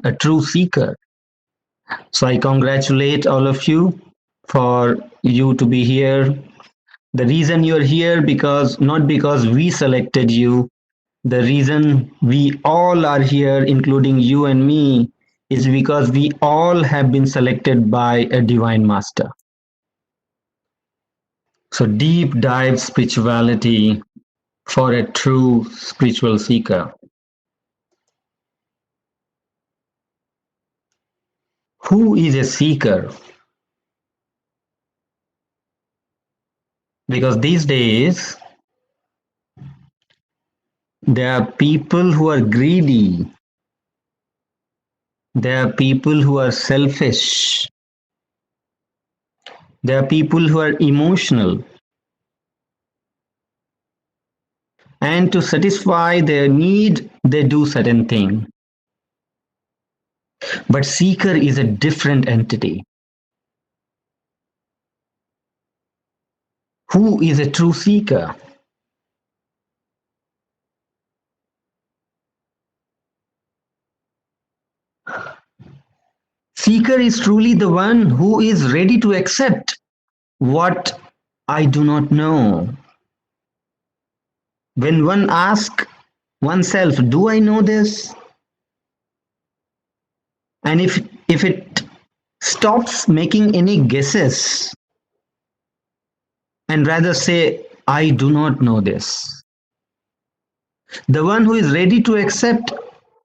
a true seeker. So I congratulate all of you for you to be here. The reason you're here because not because we selected you. The reason we all are here, including you and me, is because we all have been selected by a divine master. So deep dive spirituality for a true spiritual seeker. Who is a seeker? Because these days, there are people who are greedy. There are people who are selfish. There are people who are emotional. And to satisfy their need, they do certain thing. But seeker is a different entity. Who is a true seeker? Seeker is truly the one who is ready to accept what I do not know. When one asks oneself, do I know this? And if it stops making any guesses and rather say, I do not know this. The one who is ready to accept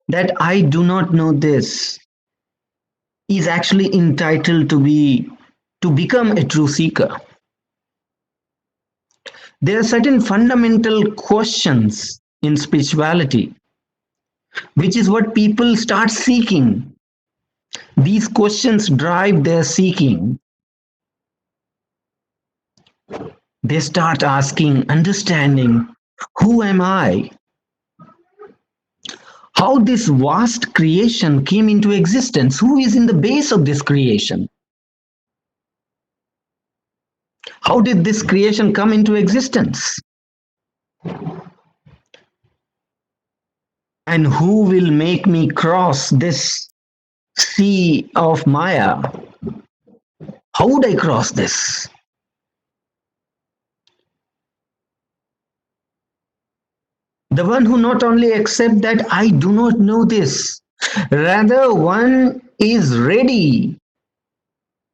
that I do not know this is actually entitled to become a true seeker. There are certain fundamental questions in spirituality, which is what people start seeking. These questions drive their seeking. They start asking, understanding, who am I? How this vast creation came into existence? Who is in the base of this creation? How did this creation come into existence? And who will make me cross this sea of Maya? How would I cross this? The one who not only accepts that I do not know this, rather one is ready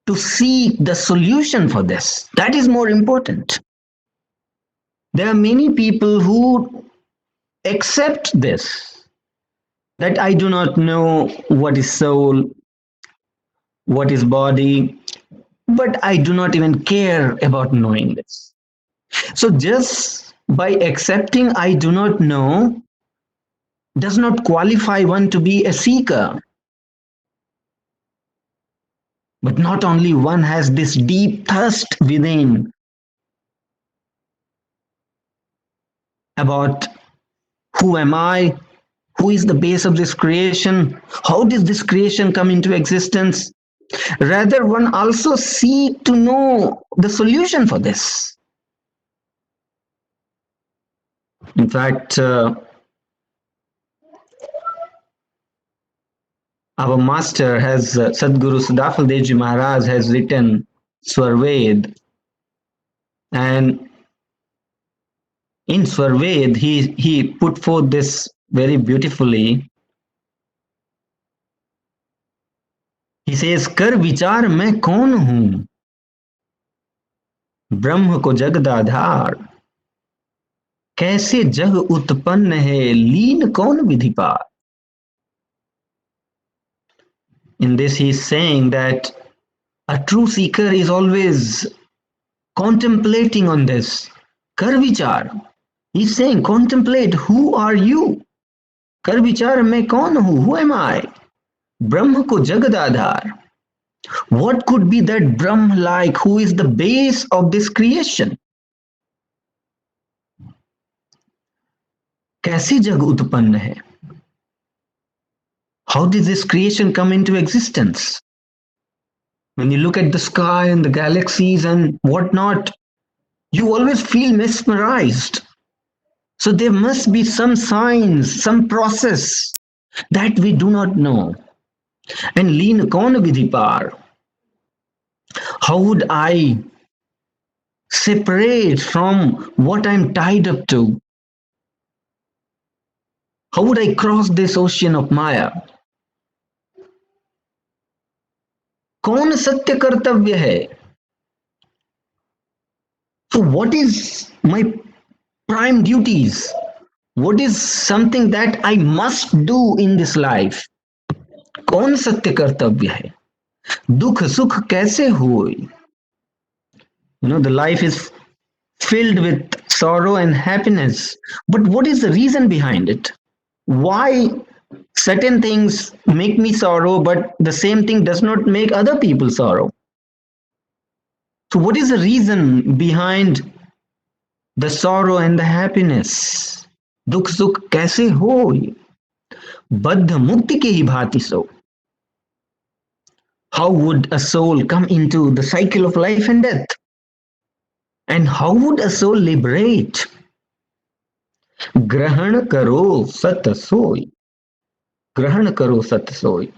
to seek the solution for this. That is more important. There are many people who accept this, that I do not know what is soul, what is body, but I do not even care about knowing this. So just by accepting I do not know does not qualify one to be a seeker. But not only one has this deep thirst within about who am I, who is the base of this creation, how did this creation come into existence? Rather, one also seek to know the solution for this. In fact, our master has, Sadguru Sadafal Devji Maharaj has written Swarved, and in Swarved he put forth this very beautifully. He says, कर विचार मैं कौन हूं, ब्रह्म को जगदाधार, कैसे जग उत्पन्न है, लीन कौन विधिपार. In this he is saying that a true seeker is always contemplating on this. Kar vichar. He's saying, contemplate, who are you? Kar vichar मैं कौन हूं, who am I? Brahma ko jagadadhar. What could be that Brahma like who is the base of this creation? कैसे जग उत्पन्न है? How did this creation come into existence? When you look at the sky and the galaxies and whatnot, you always feel mesmerized. So there must be some signs, some process that we do not know. And लीन कौन विधि पार? How would I separate from what I'm tied up to? How would I cross this ocean of Maya? कौन सत्य कर्तव्य है? So what is my prime duties? What is something that I must do in this life? कौन सत्य कर्तव्य है? दुख सुख कैसे होए? The life is filled with sorrow and happiness. But what is the reason behind it? Why certain things make me sorrow, but the same thing does not make other people sorrow? So, what is the reason behind the sorrow and the happiness? दुख सुख कैसे हो? बद्ध मुक्ति के ही भांति सो. How would a soul come into the cycle of life and death? And how would a soul liberate? ग्रहण करो सत सोई. ग्रहण करो सत सोई.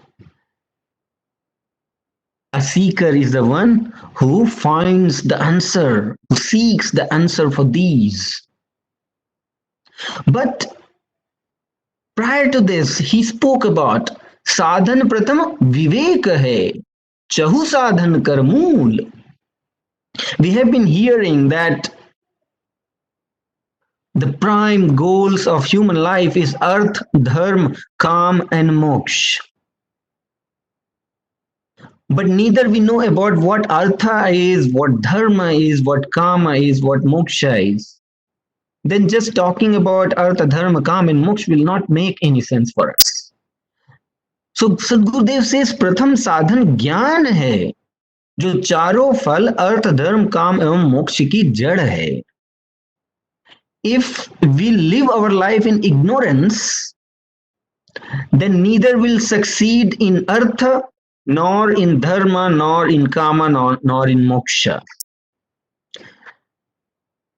A seeker is the one who finds the answer, who seeks the answer for these. But prior to this, he spoke about sadhan pratham vivek hai, chahu sadhan kar mool. We have been hearing that the prime goals of human life is arth, dharma, kam and moksha. But neither we know about what artha is, what dharma is, what kama is, what moksha is. Then just talking about artha, dharma, kama and moksha will not make any sense for us. So Sadgurudev says प्रथम साधन ज्ञान है जो चारों फल अर्थ धर्म काम एवं मोक्ष की जड़ है. If we live our life in ignorance, then neither will succeed in artha, nor in dharma, nor in kama, nor in moksha.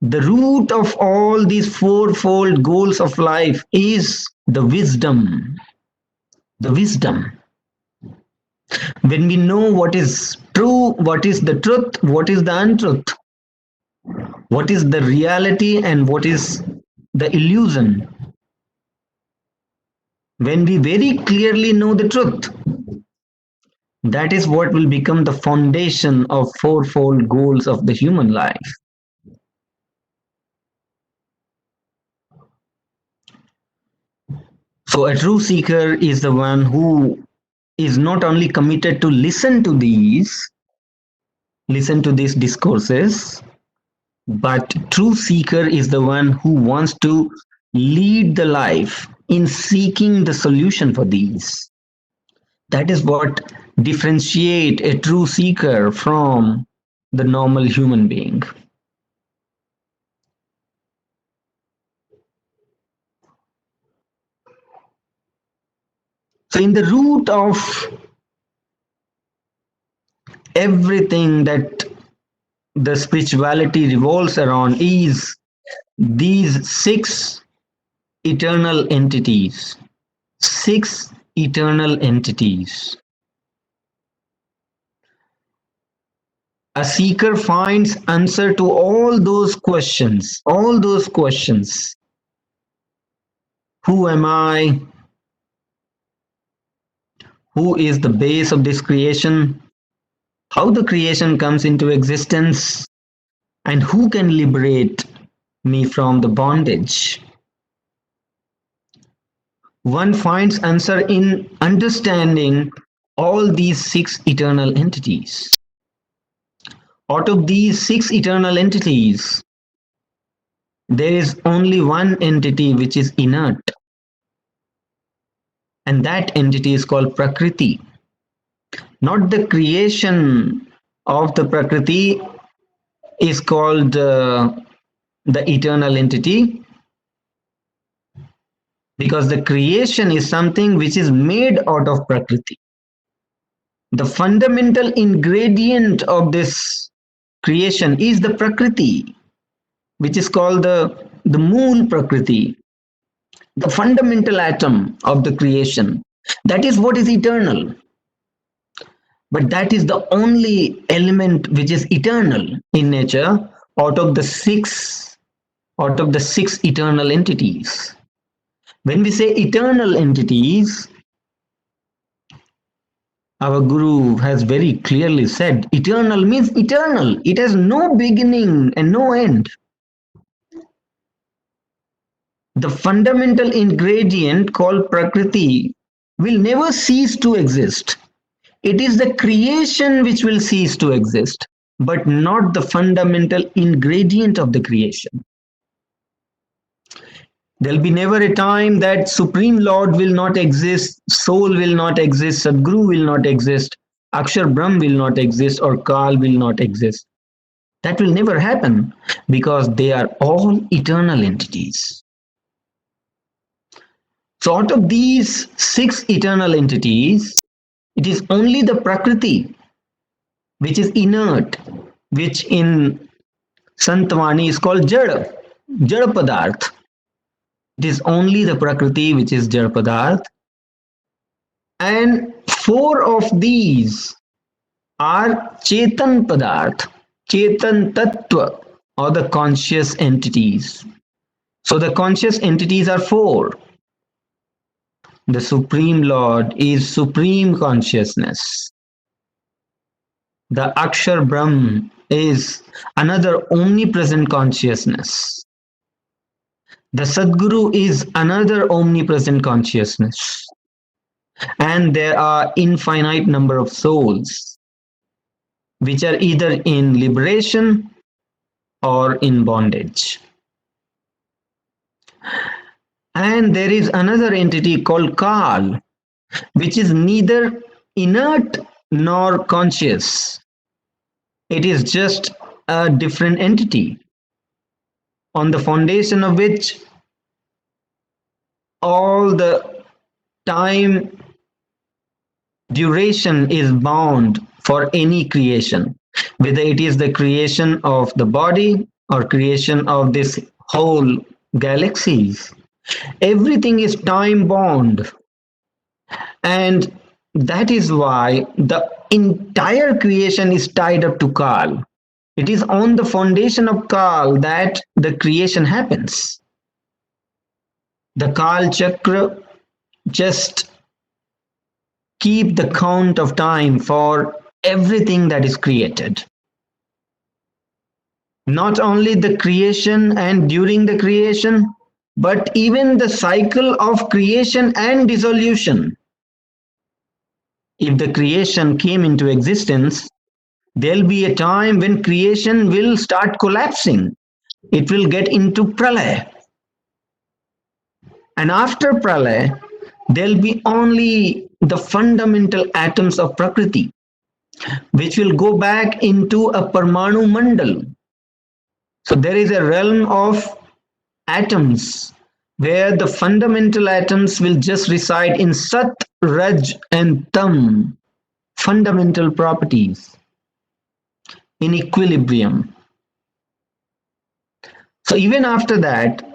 The root of all these fourfold goals of life is the wisdom. The wisdom. When we know what is true, what is the truth, what is the untruth, what is the reality and what is the illusion. When we very clearly know the truth, that is what will become the foundation of fourfold goals of the human life. So a true seeker is the one who is not only committed to listen to these discourses, but true seeker is the one who wants to lead the life in seeking the solution for these. That is what differentiate a true seeker from the normal human being. So in the root of everything that the spirituality revolves around is these six eternal entities. Six eternal entities. A seeker finds answer to all those questions. All those questions. Who am I? Who is the base of this creation? How the creation comes into existence? And who can liberate me from the bondage? One finds answer in understanding all these six eternal entities. Out of these six eternal entities, there is only one entity which is inert. And that entity is called Prakriti. Not the creation of the Prakriti is called the eternal entity, because the creation is something which is made out of Prakriti. The fundamental ingredient of this creation is the Prakriti, which is called the Mool Prakriti, the fundamental atom of the creation. That is what is eternal. But that is the only element which is eternal in nature out of the six eternal entities. When we say eternal entities, our Guru has very clearly said eternal means eternal. It has no beginning and no end. The fundamental ingredient called Prakriti will never cease to exist. It is the creation which will cease to exist, but not the fundamental ingredient of the creation. There'll be never a time that Supreme Lord will not exist, Soul will not exist, Sadguru will not exist, Akshar Brahm will not exist, or Kal will not exist. That will never happen because they are all eternal entities. So, out of these six eternal entities, it is only the Prakriti which is inert, which in Santvani is called Jada, Jada Padarth. It is only the Prakriti which is Jada Padarth. And four of these are Chetan Padarth, Chetan Tattva, or the conscious entities. So the conscious entities are four. The Supreme Lord is Supreme Consciousness. The Akshar Brahm is another omnipresent consciousness. The Sadguru is another omnipresent consciousness. And there are infinite number of souls which are either in liberation or in bondage. And there is another entity called Kal, which is neither inert nor conscious. It is just a different entity on the foundation of which all the time duration is bound for any creation, whether it is the creation of the body or creation of this whole galaxies. Everything is time bound, and that is why the entire creation is tied up to Kal. It is on the foundation of Kal that the creation happens. The Kal Chakra just keep the count of time for everything that is created. Not only the creation and during the creation, but even the cycle of creation and dissolution. If the creation came into existence, there'll be a time when creation will start collapsing. It will get into pralaya. And after pralaya, there'll be only the fundamental atoms of Prakriti, which will go back into a Parmanu Mandal. So there is a realm of atoms where the fundamental atoms will just reside in Sat, Raj, and Tam, fundamental properties, in equilibrium. So even after that,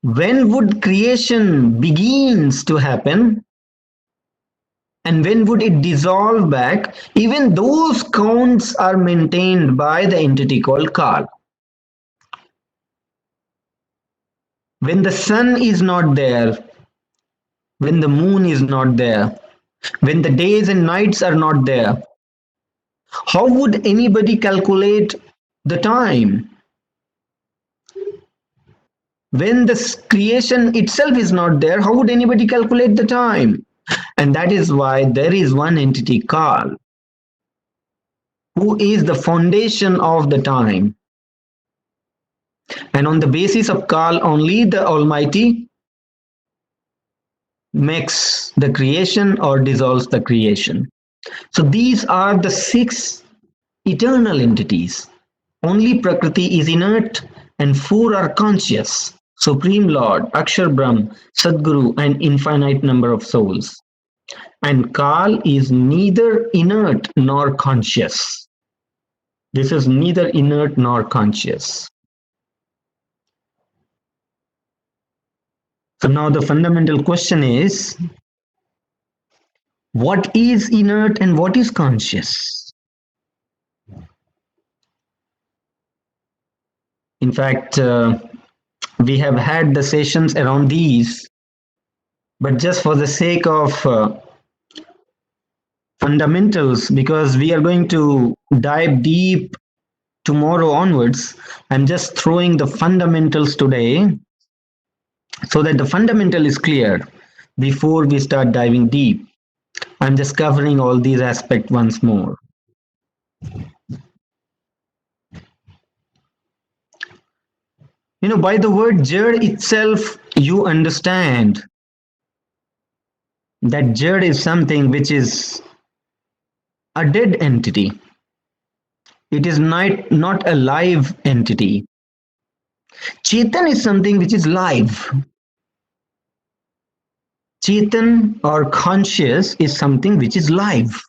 when would creation begins to happen and when would it dissolve back, even those counts are maintained by the entity called Kal. When the sun is not there, when the moon is not there, when the days and nights are not there, how would anybody calculate the time? When the creation itself is not there, how would anybody calculate the time? And that is why there is one entity, Kal, who is the foundation of the time. And on the basis of Kal, only the Almighty makes the creation or dissolves the creation. So these are the six eternal entities. Only Prakriti is inert and four are conscious. Supreme Lord, Akshar Brahm, Sadguru, and infinite number of souls. And Kal is neither inert nor conscious. This is neither inert nor conscious. So now the fundamental question is, What is inert and what is conscious? In fact, we have had the sessions around these, but just for the sake of fundamentals, because we are going to dive deep tomorrow onwards, I'm just throwing the fundamentals today so that the fundamental is clear before we start diving deep. I'm just covering all these aspects once more. By the word jad itself, you understand that jad is something which is a dead entity. It is not a live entity. Chetan is something which is live. Chetan or conscious is something which is live.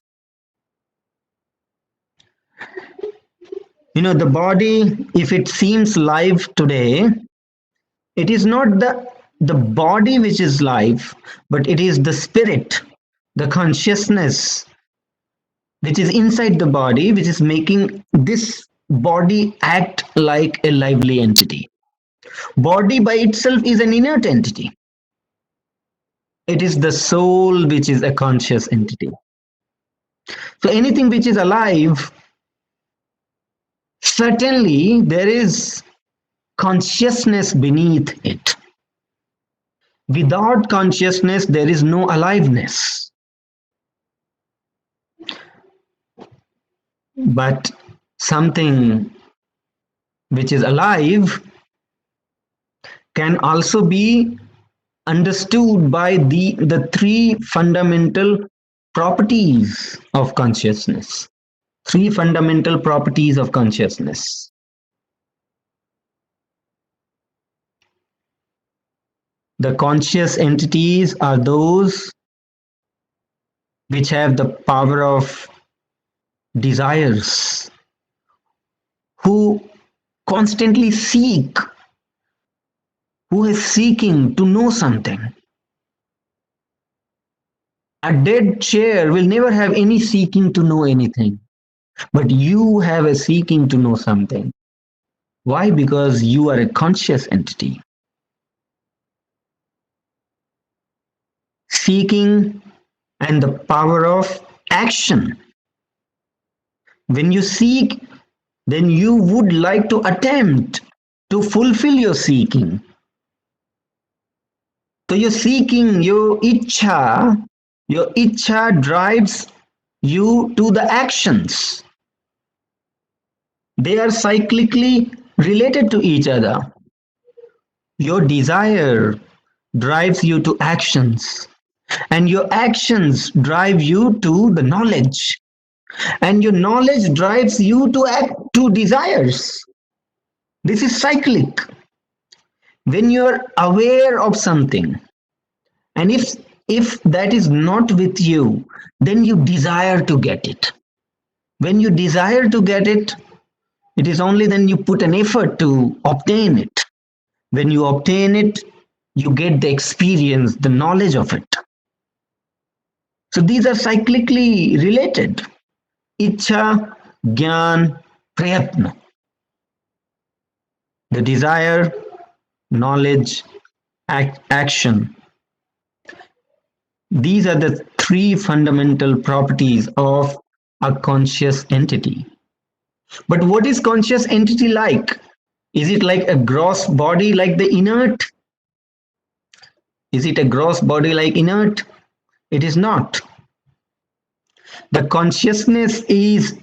The body, if it seems live today, it is not the body which is live, but it is the spirit, the consciousness which is inside the body, which is making this body act like a lively entity. Body by itself is an inert entity. It is the soul which is a conscious entity. So anything which is alive, certainly there is consciousness beneath it. Without consciousness, there is no aliveness. But something which is alive can also be understood by the three fundamental properties of consciousness. Three fundamental properties of consciousness. The conscious entities are those which have the power of desires, who constantly seek, who is seeking to know something. A dead chair will never have any seeking to know anything, but you have a seeking to know something. Why? Because you are a conscious entity. Seeking and the power of action. When you seek, then you would like to attempt to fulfill your seeking. So your seeking, your ichha drives you to the actions. They are cyclically related to each other. Your desire drives you to actions, and your actions drive you to the knowledge, and your knowledge drives you to act to desires. This is cyclic. When you're aware of something, and if that is not with you, then you desire to get it. When you desire to get it, it is only then you put an effort to obtain it. When you obtain it, you get the experience, the knowledge of it. So these are cyclically related. Ichha, Gyan, Prayatna. The desire, knowledge, action. These are the three fundamental properties of a conscious entity. But what is conscious entity like? Is it like a gross body like the inert? Is it a gross body like inert? It is not. The consciousness is,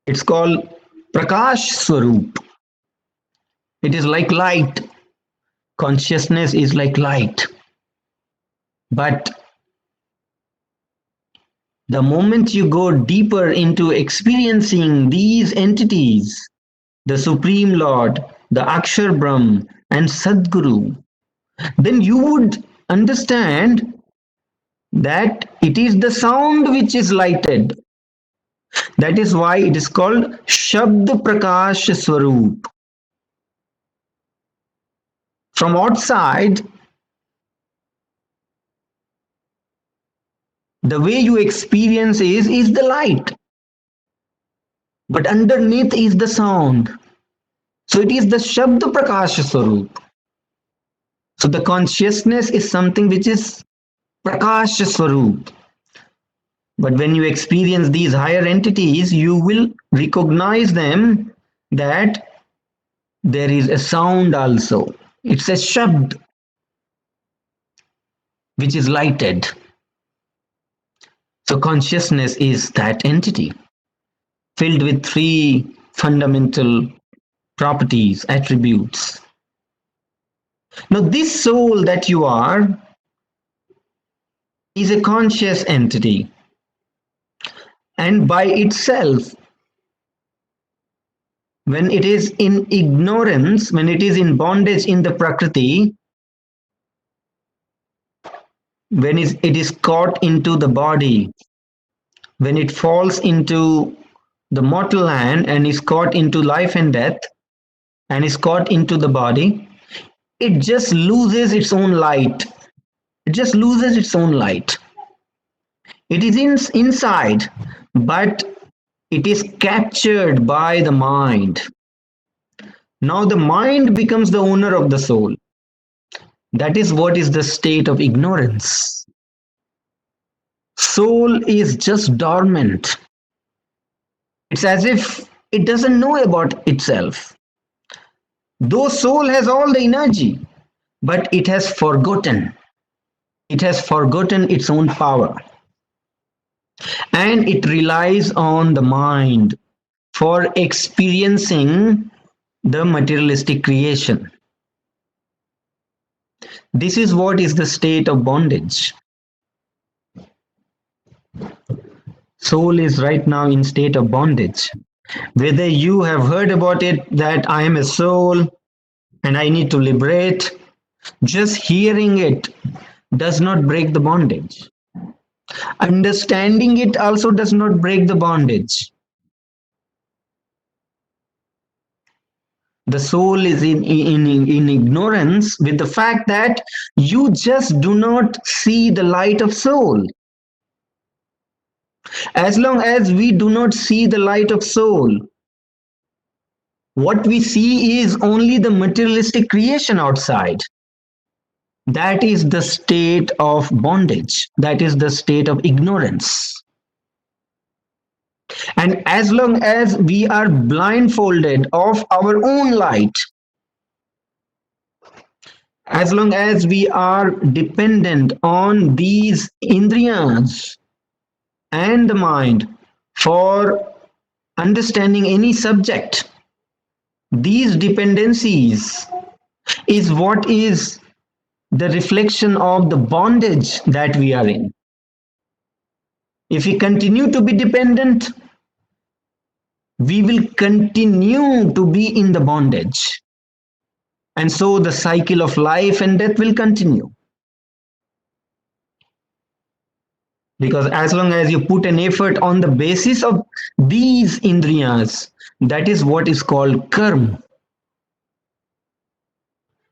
it's called Prakash Swarup. It is like light. Consciousness is like light. But the moment you go deeper into experiencing these entities, the Supreme Lord, the Akshar Brahm, and Sadguru, then you would understand that it is the sound which is lighted. That is why it is called Shabd Prakash Swarup. From outside, The way you experience is the light, but underneath is the sound. So it is the Shabda Prakasha Swarup. So the consciousness is something which is Prakasha Swarup. But when you experience these higher entities, you will recognize them that there is a sound also. It's a Shabd which is lighted. So consciousness is that entity filled with three fundamental properties, attributes. Now, this soul that you are is a conscious entity, and by itself, when it is in ignorance, when it is in bondage in the Prakriti, when it is caught into the body, when it falls into the mortal land and is caught into life and death, and is caught into the body, it just loses its own light. It just loses its own light. It is inside, but it is captured by the mind. Now the mind becomes the owner of the soul. That is what is the state of ignorance. Soul is just dormant. It's as if it doesn't know about itself. Though soul has all the energy, but it has forgotten. It has forgotten its own power. And it relies on the mind for experiencing the materialistic creation. This is what is the state of bondage. Soul is right now in state of bondage. Whether you have heard about it that I am a soul and I need to liberate, just hearing it does not break the bondage. Understanding it also does not break the bondage. The soul is in ignorance with the fact that you just do not see the light of soul. As long as we do not see the light of soul, what we see is only the materialistic creation outside. That is the state of bondage. That is the state of ignorance. And as long as we are blindfolded of our own light, as long as we are dependent on these indriyas and the mind for understanding any subject, these dependencies is what is the reflection of the bondage that we are in. If we continue to be dependent, we will continue to be in the bondage. And so the cycle of life and death will continue. Because as long as you put an effort on the basis of these indriyas, that is what is called karma.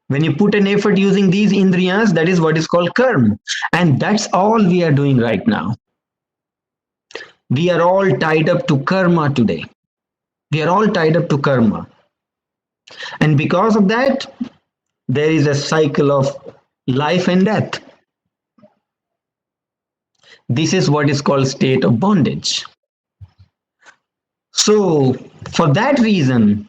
When you put an effort using these indriyas, that is what is called karma. And that's all we are doing right now. We are all tied up to karma today. We are all tied up to karma. And because of that, there is a cycle of life and death. This is what is called state of bondage. So, for that reason,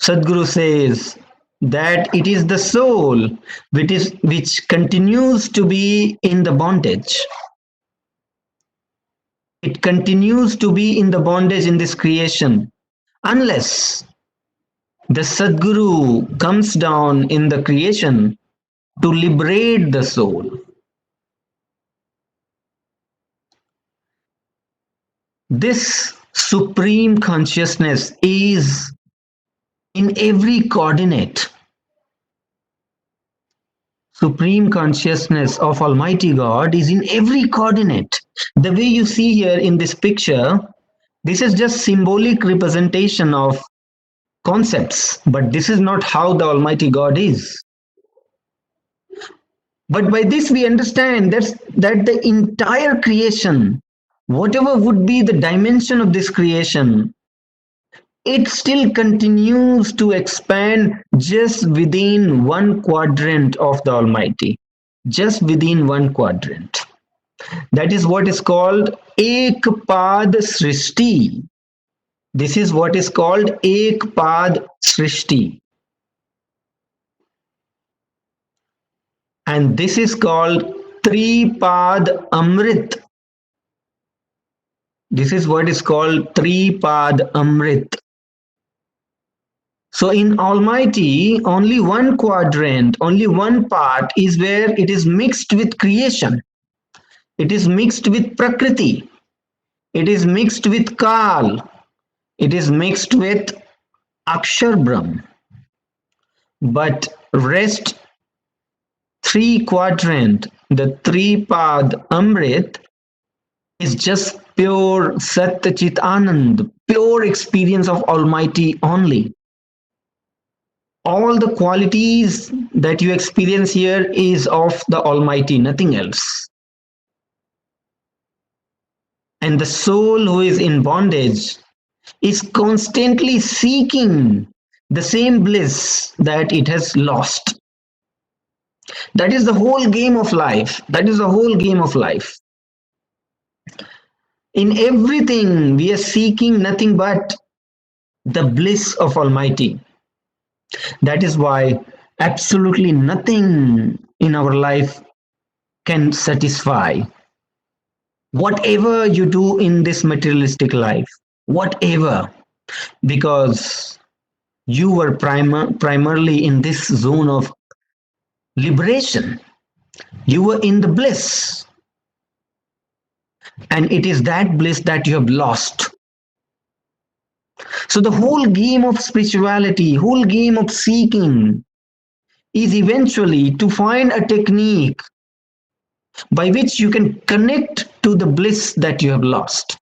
Sadguru says that it is the soul which continues to be in the bondage. It continues to be in the bondage in this creation unless the Sadguru comes down in the creation to liberate the soul. This supreme consciousness is in every coordinate. Supreme consciousness of Almighty God is in every coordinate. The way you see here in this picture, this is just symbolic representation of concepts, but this is not how the Almighty God is. But by this we understand that the entire creation, whatever would be the dimension of this creation, it still continues to expand just within one quadrant of the Almighty. Just within one quadrant. That is what is called Ekpad Srishti. This is what is called Ekpad Srishti. And this is called Tripad Amrit. This is what is called Tripad Amrit. So in Almighty, only one quadrant, only one part is where it is mixed with creation. It is mixed with Prakriti. It is mixed with Kal. It is mixed with Akshar Brahm. But rest three quadrant, the three pad Amrit, is just pure Sat Chit Anand, pure experience of Almighty only. All the qualities that you experience here is of the Almighty, nothing else. And the soul who is in bondage is constantly seeking the same bliss that it has lost. That is the whole game of life. That is the whole game of life. In everything, we are seeking nothing but the bliss of Almighty. That is why absolutely nothing in our life can satisfy. Whatever you do in this materialistic life, whatever, because you were primarily in this zone of liberation. You were in the bliss, and it is that bliss that you have lost. So the whole game of spirituality, whole game of seeking is eventually to find a technique by which you can connect to the bliss that you have lost.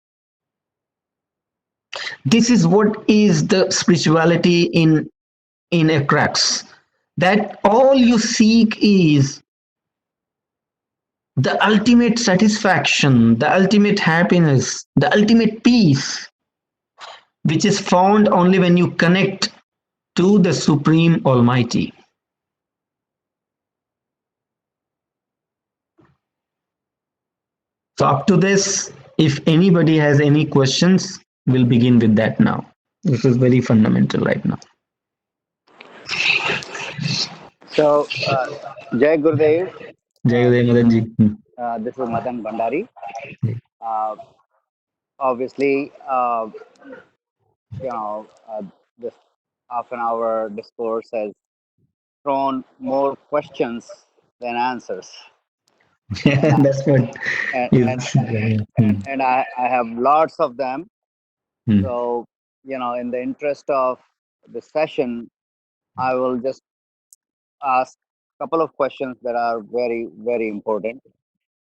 This is what is the spirituality in a crux. That all you seek is the ultimate satisfaction, the ultimate happiness, the ultimate peace, which is found only when you connect to the Supreme Almighty. So up to this, if anybody has any questions, we'll begin with that now. This is very fundamental right now. So, Jai Gurudev, Jai Uday this is Madan ji. this is Madan Bhandari. Uh, Obviously, you know, this half an hour discourse has thrown more questions than answers, and I, That's what and and is. and I have lots of them. Hmm, So, in the interest of the session, I will just ask a couple of questions that are very, very important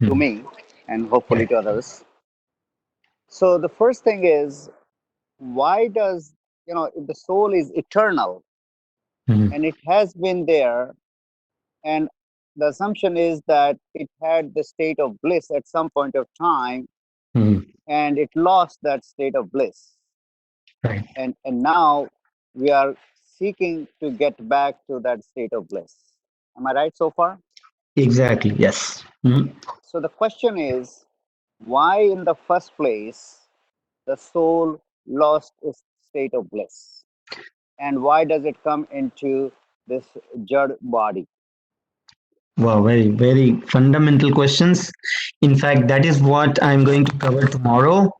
to hmm, me and yeah. hopefully to others. So the first thing is, why does, if the soul is eternal Hmm, and it has been there, and the assumption is that it had the state of bliss at some point of time hmm, and it lost that state of bliss. right. And now we are seeking to get back to that state of bliss. Am I right so far? Exactly. Yes. Hmm. So the question is, why in the first place the soul lost its state of bliss? And why does it come into this jad body? Wow. Very, very fundamental questions. In fact, that is what I'm going to cover tomorrow. Okay.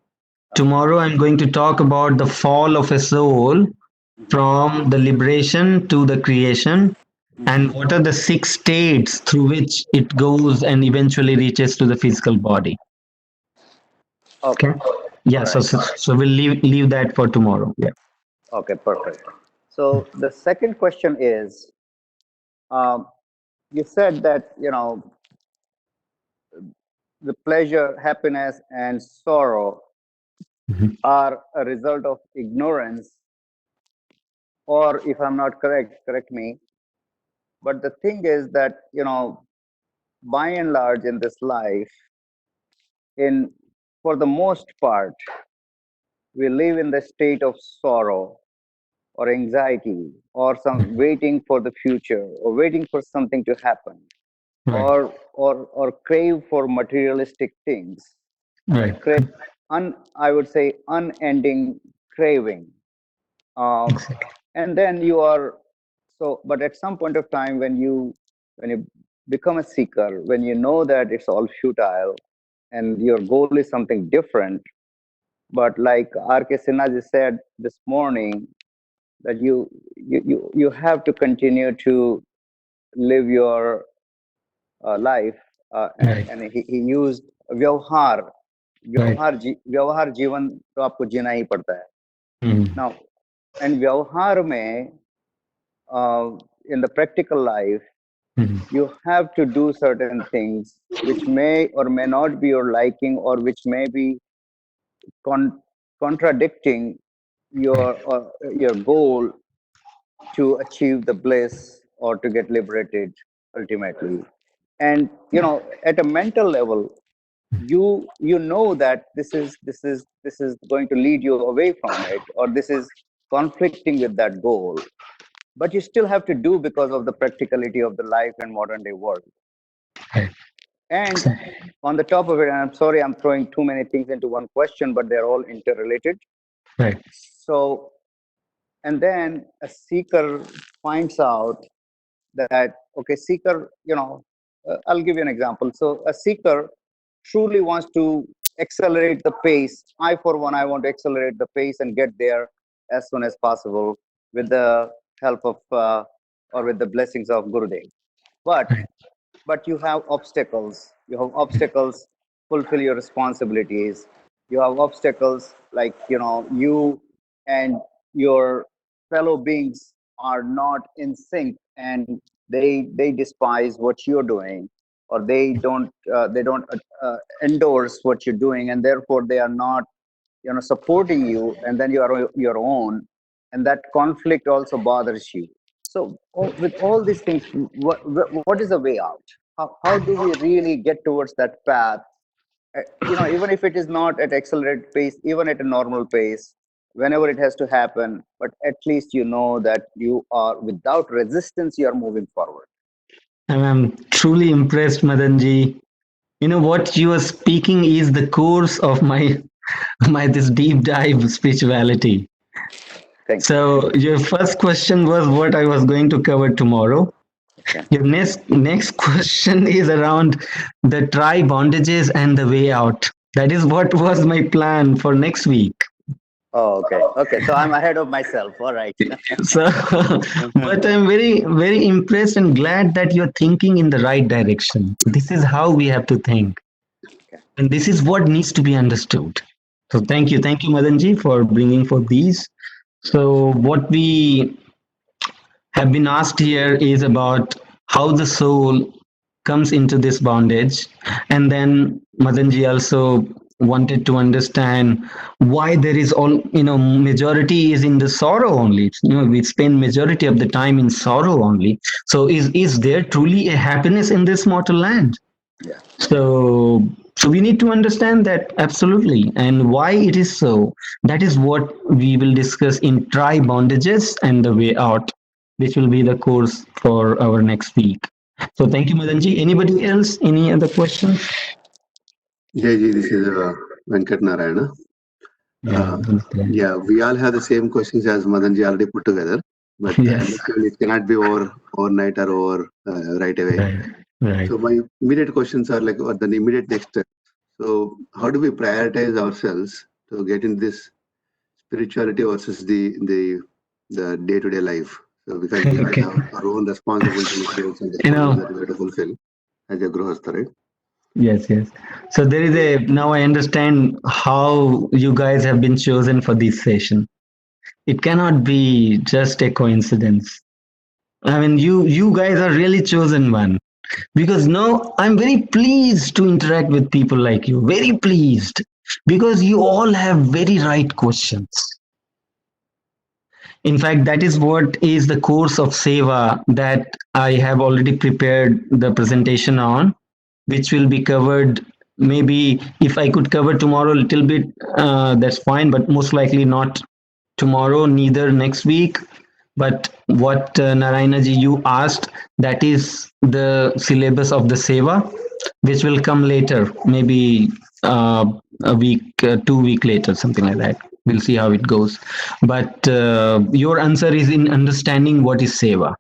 Tomorrow, I'm going to talk about the fall of a soul Mhm. from the liberation to the creation, Mhm. and what are the six states through which it goes and eventually reaches to the physical body. Okay. Okay. Yeah. All So, right. so we'll leave that for tomorrow. Yeah. Okay, perfect. So the second question is, um, you said that, the pleasure, happiness, and sorrow Mhm. are a result of ignorance, or if I'm not correct, correct me. But the thing is that, by and large in this life, in for the most part, we live in the state of sorrow or anxiety or some waiting for the future or waiting for something to happen Right. or crave for materialistic things, Right. crave I would say unending craving. um, Exactly. and then you are so, but at some point of time when you become a seeker, when you know that it's all futile and your goal is something different. But like RK Sinha just said this morning, that you have to continue to live your life, Right. and he used व्यवहार Right. व्यवहार जीवन तो आपको जीना ही पड़ता है. Mm. Now, and व्यवहार में, in the practical life, Mm. you have to do certain things which may or may not be your liking, or which may be con- contradicting Right. your goal to achieve the bliss or to get liberated ultimately. And at a mental level, you know that this is going to lead you away from it, or this is conflicting with that goal, but you still have to do because of the practicality of the life and modern day world. Right. And Exactly. on the top of it, and I'm sorry I'm throwing too many things into one question, but they're all interrelated. Right. So, and then a seeker finds out that, okay, seeker, I'll give you an example. So a seeker truly wants to accelerate the pace. I, for one, I want to accelerate the pace and get there as soon as possible with the help of, or with the blessings of Gurudev. but Right. but you have obstacles. Fulfill your responsibilities. You have obstacles, like, you and your fellow beings are not in sync, and they despise what you're doing, or they don't endorse what you're doing, and therefore they are not supporting you, and then you are your own, and that conflict also bothers you. So, with all these things, what is the way out? How do we really get towards that path? Even if it is not at accelerated pace, even at a normal pace, whenever it has to happen, but at least you know that you are, without resistance, you are moving forward. I'm truly impressed, Madanji. You know what you are speaking is the course of my my this deep dive spirituality. Thank you. So your first question was what I was going to cover tomorrow. Okay. Your next question is around the try bondages and the way out. That is what was my plan for next week. Oh, okay. Okay. So I'm ahead of myself. All right. So, but I'm very impressed and glad that you're thinking in the right direction. This is how we have to think, Okay. and this is what needs to be understood. So, thank you, Madanji, for bringing for these. So, what we have been asked here is about how the soul comes into this bondage, and then Madanji also wanted to understand why there is all, majority is in the sorrow only. We spend majority of the time in sorrow only. So is there truly a happiness in this mortal land? Yeah. So we need to understand that absolutely, and why it is so. That is what we will discuss in Try Bondages and the Way Out, which will be the course for our next week. So thank you, Madanji. Anybody else? Any other questions? Jai Ji, this is Venkat Narayana. Yeah, understand. Yeah, we all have the same questions as Madanji already put together, but I Yes, understand it cannot be overnight or over right away. right, right. So my immediate questions are like, what the immediate next step. So how do we prioritize ourselves to get in this spirituality versus the day-to-day life? So because we all Okay. have our own responsibilities, roles, and You know, responsibilities that we have to fulfill as a grihastha, right? yes, yes. So there is a, now I understand how you guys have been chosen for this session. It cannot be just a coincidence. I mean, you guys are really chosen one, because now I'm very pleased to interact with people like you. Very pleased, because you all have very right questions. In fact, that is what is the course of seva that I have already prepared the presentation on. which will be covered. Maybe if I could cover tomorrow a little bit, that's fine, but most likely not tomorrow, neither next week. But what Narayana ji you asked, that is the syllabus of the seva, which will come later, maybe a week, 2 week later, something like that. We'll see how it goes. But your answer is in understanding what is seva.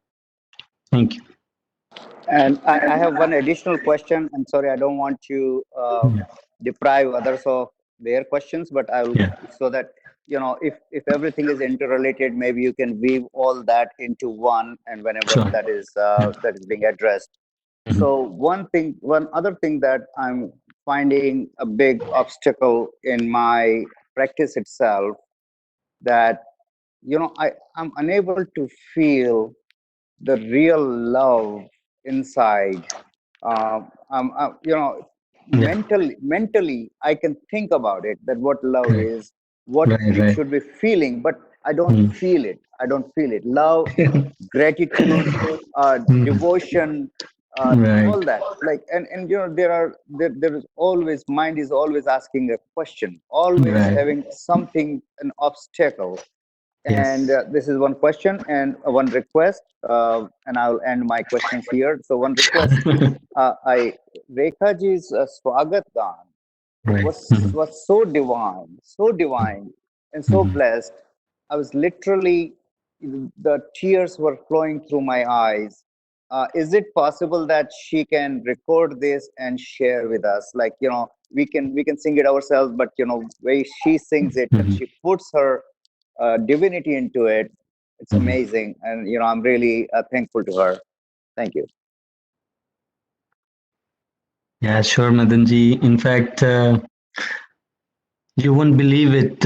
Thank you. And I have one additional question. I'm sorry, I don't want to Yeah. deprive others of their questions, but I will, Yeah. so that, if everything is interrelated, maybe you can weave all that into one, and whenever Sure. Yeah. that is being addressed. Mhm. So one other thing that I'm finding a big obstacle in my practice itself, that I'm unable to feel the real love inside. You know, Yeah. mentally, I can think about it, that what love Right. is, what Right. we Right. should be feeling, but I don't Mm. feel it. I don't feel it. Love, gratitude, Mm. devotion, Right. all that. Like, and there is always, mind is always asking a question, always Right. having something, an obstacle. And Yes. this is one question and one request, and I'll end my questions here. So one request, I Rekha ji's Swagat Gan Right. was so divine, and so Mhm. blessed. I was literally, the tears were flowing through my eyes. Is it possible that she can record this and share with us? Like, we can sing it ourselves, but way she sings it and Mhm. she puts her divinity into it. It's Mhm. amazing, and I'm really thankful to her. Thank you. Yeah, sure, Madanji. In fact, you won't believe it.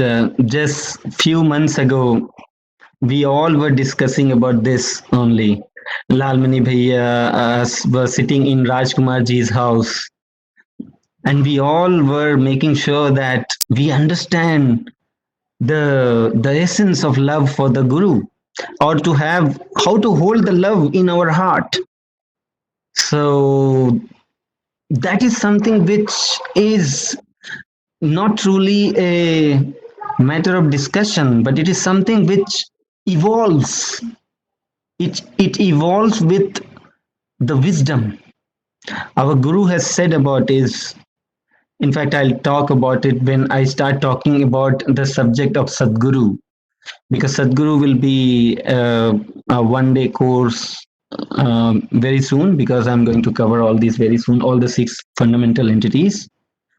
Just few months ago, we all were discussing about this only. Lalmani Bhaiya were sitting in Rajkumar ji's house, and we all were making sure that we understand the essence of love for the Guru, or to have how to hold the love in our heart. So that is something which is not truly a matter of discussion, but it is something which evolves. It evolves with the wisdom our Guru has said about is. In fact, I'll talk about it when I start talking about the subject of Sadguru, because Sadguru will be a 1 day course very soon, because I'm going to cover all these very soon, all the six fundamental entities.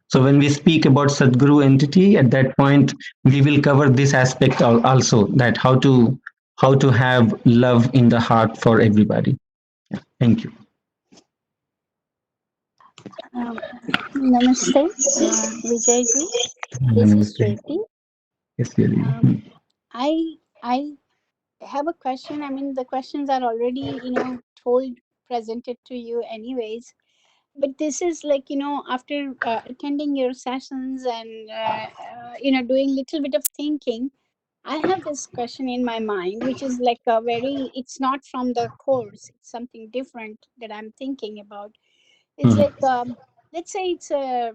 So when we speak about Sadguru entity, at that point we will cover this aspect also, that how to have love in the heart for everybody. Thank you. Um, Namaste, Vijayji. This is Namaste. Jyoti. Yes, really. I have a question. I mean, the questions are already told, presented to you, anyways. But this is like, after attending your sessions and doing little bit of thinking, I have this question in my mind, which is like a very. It's not from the course. It's something different that I'm thinking about. It's Mhm. like, let's say it's a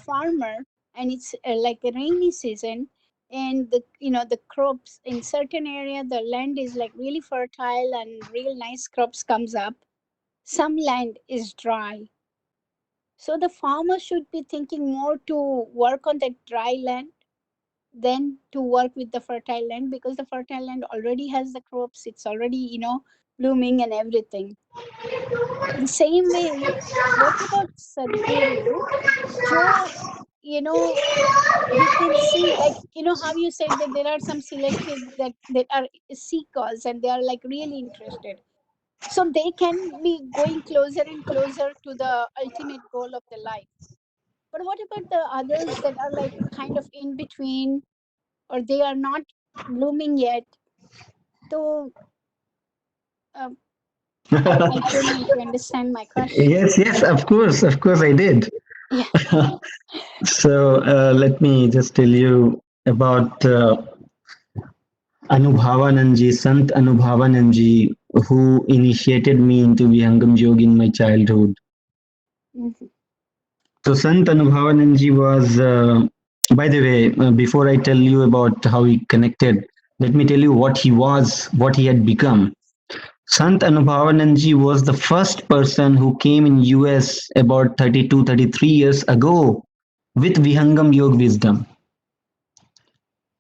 farmer, and it's like a rainy season, and the crops in certain area, the land is like really fertile and real nice crops comes up. Some land is dry, so the farmer should be thinking more to work on that dry land than to work with the fertile land, because the fertile land already has the crops. It's already blooming and everything. The same way, what about Sadhguru? Joe, you know, he can see, like, how you said that there are some selected that are seekers and they are like really interested. So they can be going closer and closer to the ultimate goal of the life. But what about the others that are like kind of in between, or they are not blooming yet? So um, I don't know if you understand my question. Yes, yes, of course, I did. Yeah. So let me just tell you about Anubhavananji, Sant Anubhavananji, who initiated me into Vihangam Yoga in my childhood. Mhm. So Sant Anubhavananji was, by the way, before I tell you about how he connected, let me tell you what he was, what he had become. Sant Anubhavananji was the first person who came in US about 32, 33 years ago with Vihangam Yoga wisdom.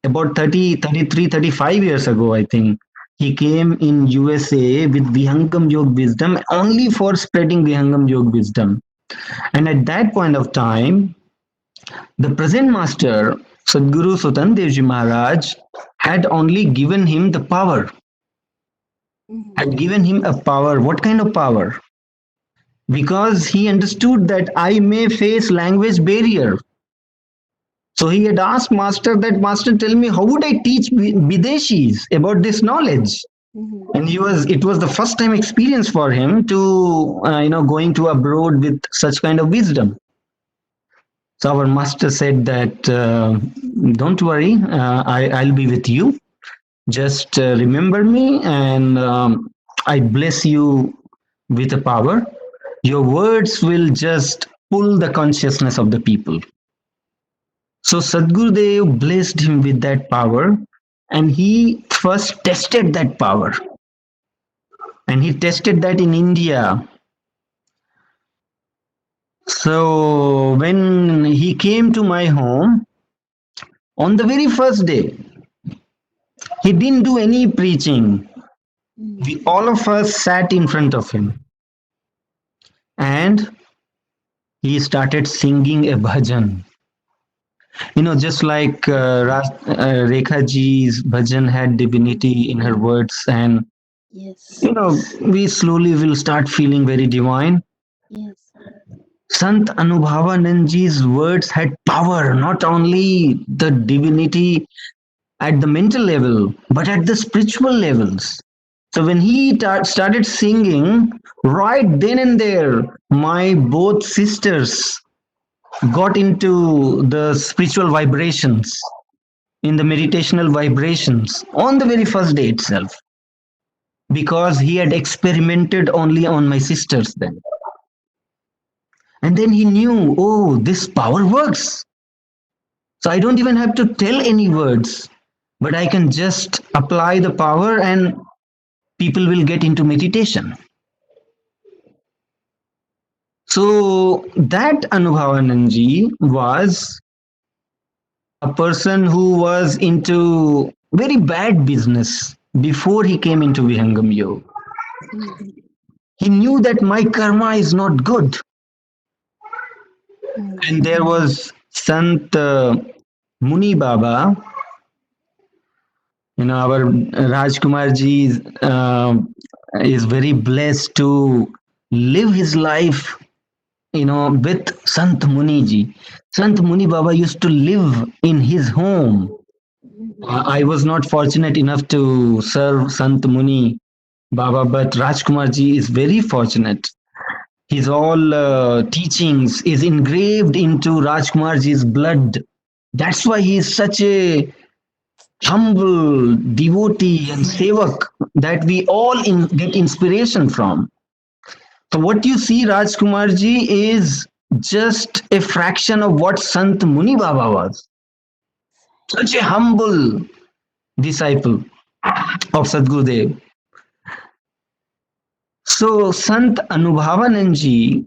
About 30, 33, 35 years ago, I think, he came in USA with Vihangam Yoga wisdom only for spreading Vihangam Yoga wisdom. And at that point of time, the present master, Sadguru Sultan Devji Maharaj, had only given him the power, Mhm. had given him a power. What kind of power? Because he understood that I may face language barrier. So he had asked master that, master, tell me, how would I teach Bideshis about this knowledge? Mhm. And it was the first time experience for him to, going to abroad with such kind of wisdom. So our master said that, don't worry, I'll be with you. Just remember me, and I bless you with a power. Your words will just pull the consciousness of the people. So Sadgurudev blessed him with that power, and he first tested that power. And he tested that in India. So when he came to my home, on the very first day, he didn't do any preaching. Mhm. All of us sat in front of him, and he started singing a bhajan. Just like Rekha ji's bhajan had divinity in her words, and Yes. we slowly will start feeling very divine. Yes. Sant Anubhavananji's words had power, not only the divinity at the mental level, but at the spiritual levels. So when he started singing, right then and there, my both sisters got into the spiritual vibrations, in the meditational vibrations on the very first day itself, because he had experimented only on my sisters then. And then he knew, oh, this power works. So I don't even have to tell any words, but I can just apply the power and people will get into meditation. So that Anubhavananji was a person who was into very bad business before he came into Vihangam Yoga. Mhm. He knew that my karma is not good. Mhm. And there was Sant Muni Baba, our Rajkumar ji is very blessed to live his life, with Sant Muni ji. Sant Muni Baba used to live in his home. Mhm. I was not fortunate enough to serve Sant Muni Baba, but Rajkumar ji is very fortunate. His all teachings is engraved into Rajkumar ji's blood. That's why he is such a humble devotee and sevak that we all get inspiration from. So what you see, Rajkumar ji, is just a fraction of what Sant Muni Baba was. Such a humble disciple of Sadgurudev. So Sant Anubhavananji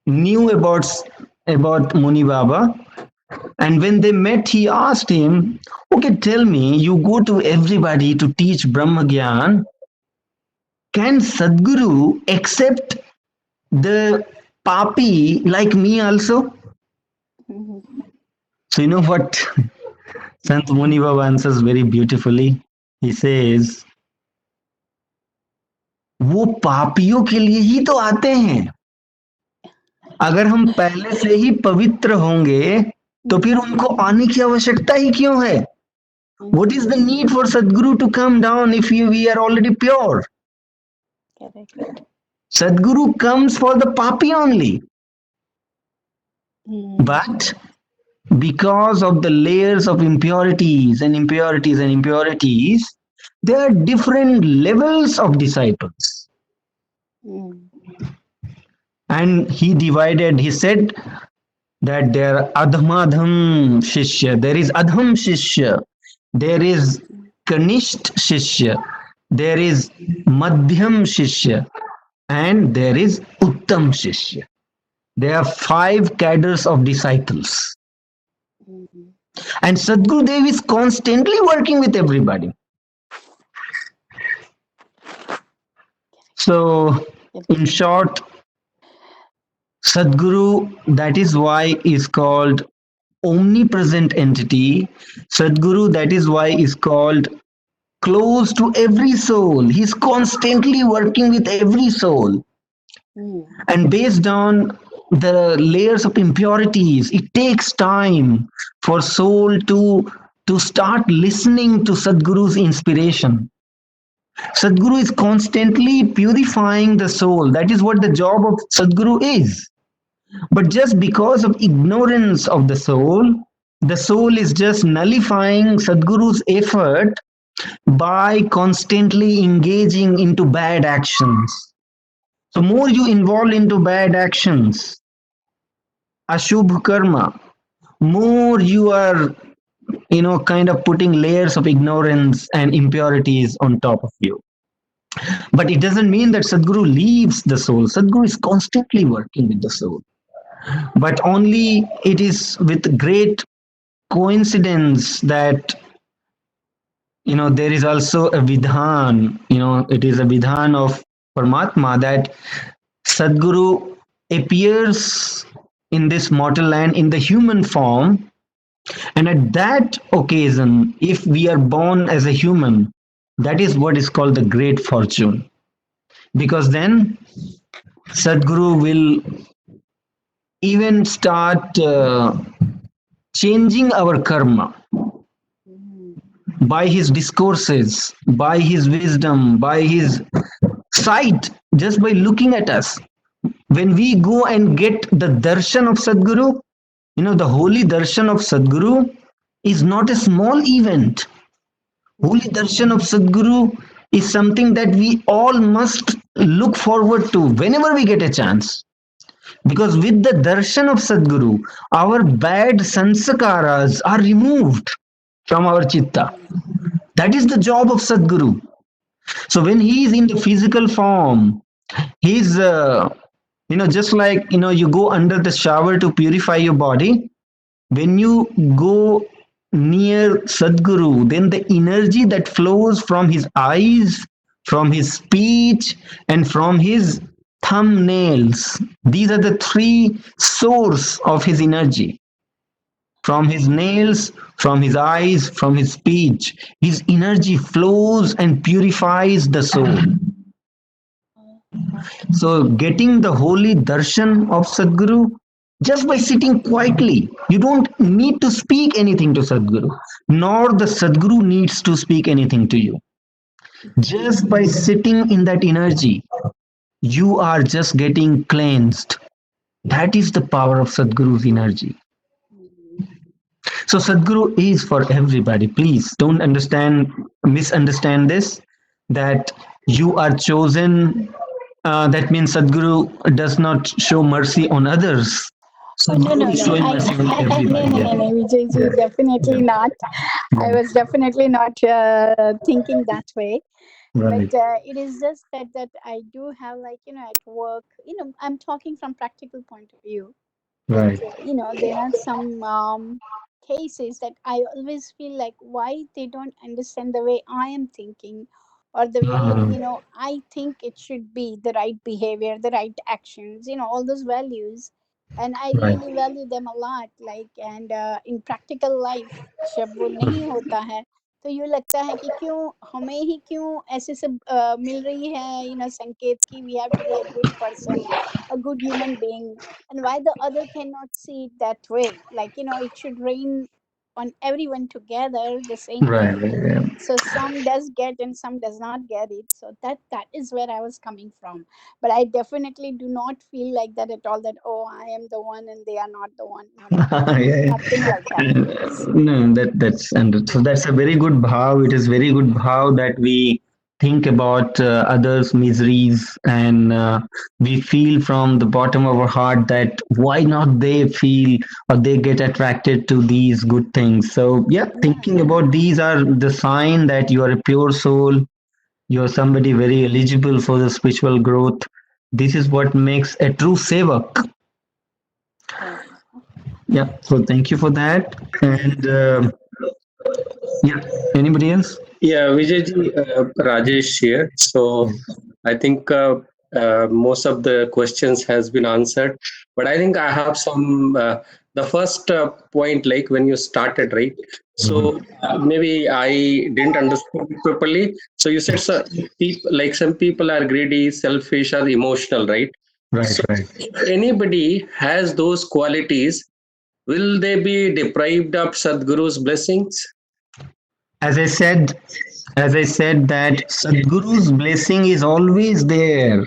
knew about Muni Baba, and when they met, he asked him, "Okay, tell me, you go to everybody to teach Brahma Gyan. Can Sadguru accept the papi like me also?" Mhm. So you know what Sant Muni Baba answers very beautifully. He says, "वो पापियों के लिए ही तो आते हैं. अगर हम पहले से ही पवित्र होंगे तो फिर Mhm. उनको आने की आवश्यकता ही क्यों है? What is Mhm. the need for Sadguru to come down if we are already pure? Correct. Sadguru comes for the papi only. Mhm. But because of the layers of impurities and impurities and impurities, there are different levels of disciples. Mhm. And he divided, he said that there are adhamadham shishya, there is adham shishya, there is kanisht shishya, there is madhyam shishya, and there is uttam shishya. There are five cadres of disciples. Mhm. And Sadguru Dev is constantly working with everybody. So, in short, Sadguru, that is why is called omnipresent entity. Sadguru, that is why is called close to every soul. He's constantly working with every soul. Mm. And based on the layers of impurities, it takes time for soul to start listening to Sadguru's inspiration. Sadguru is constantly purifying the soul. That is what the job of Sadguru is. But just because of ignorance of the soul is just nullifying Sadguru's effort by constantly engaging into bad actions. So more you involve into bad actions, ashubh karma, more you are, kind of putting layers of ignorance and impurities on top of you. But it doesn't mean that Sadguru leaves the soul. Sadguru is constantly working with the soul. But only it is with great coincidence that, there is also a vidhan, it is a vidhan of Paramatma that Sadguru appears in this mortal land in the human form. And at that occasion, if we are born as a human, that is what is called the great fortune. Because then Sadguru will even start changing our karma Mm. by his discourses, by his wisdom, by his sight, just by looking at us. When we go and get the darshan of Sadguru, the holy darshan of Sadguru is not a small event. Holy darshan of Sadguru is something that we all must look forward to whenever we get a chance. Because with the darshan of Sadguru, our bad sanskaras are removed from our chitta. That is the job of Sadguru. So when he is in the physical form, he's, just like, you go under the shower to purify your body. When you go near Sadguru, then the energy that flows from his eyes, from his speech, and from his thumbnails, these are the three source of his energy. From his nails, from his eyes, from his speech, his energy flows and purifies the soul. So, getting the holy darshan of Sadguru just by sitting quietly, you don't need to speak anything to Sadguru, nor the Sadguru needs to speak anything to you. Just by sitting in that energy, you are just getting cleansed. That is the power of Sadguru's energy. Mm. So Sadguru is for everybody. Please don't misunderstand this, that you are chosen. That means Sadguru does not show mercy on others. Oh, no, Sadguru no, is no. showing mercy on No, everybody. no, Yeah. no, no, Vijayji, Yeah. definitely not. I Yeah. was definitely not thinking that way. But Right. it is just that I do have, like, at work, I'm talking from practical point of view, that Right. there are some cases that I always feel like why they don't understand the way I am thinking, or the way Ah, I think it should be, the right behavior, the right actions, all those values. And I right. really value them a lot, like, and in practical life जब वो नहीं होता है तो यूँ लगता है कि क्यों हमें ही क्यों ऐसे सब मिल रही है संकेत कि we have to be a good person, a good human being, and why the other cannot see it that way, like it should rain on everyone together the same Right. way. Right. Yeah. So some does get and some does not get it, so that is where I was coming from. But I definitely do not feel like that at all, that oh, I am the one and they are not the one. No, no, no, Yeah, yeah. nothing like that. No, that's and so that's a very good bhav. It is very good bhav that we think about others' miseries, and we feel from the bottom of our heart that why not they feel or they get attracted to these good things. So, yeah, Yeah, thinking about these are the sign that you are a pure soul, you're somebody very eligible for the spiritual growth. This is what makes a true sevak. yeah. Yeah, so thank you for that. And yeah, anybody else? Yeah, Vijayji, Rajesh here. So I think most of the questions has been answered, but I think I have some. The first point, like when you started, right? Mhm. So maybe I didn't understand it properly. So you said so, people like some people are greedy, selfish, or emotional, right? Right, So right. if anybody has those qualities, will they be deprived of Sadguru's blessings? As I said, as I said that Sadguru's blessing is always there,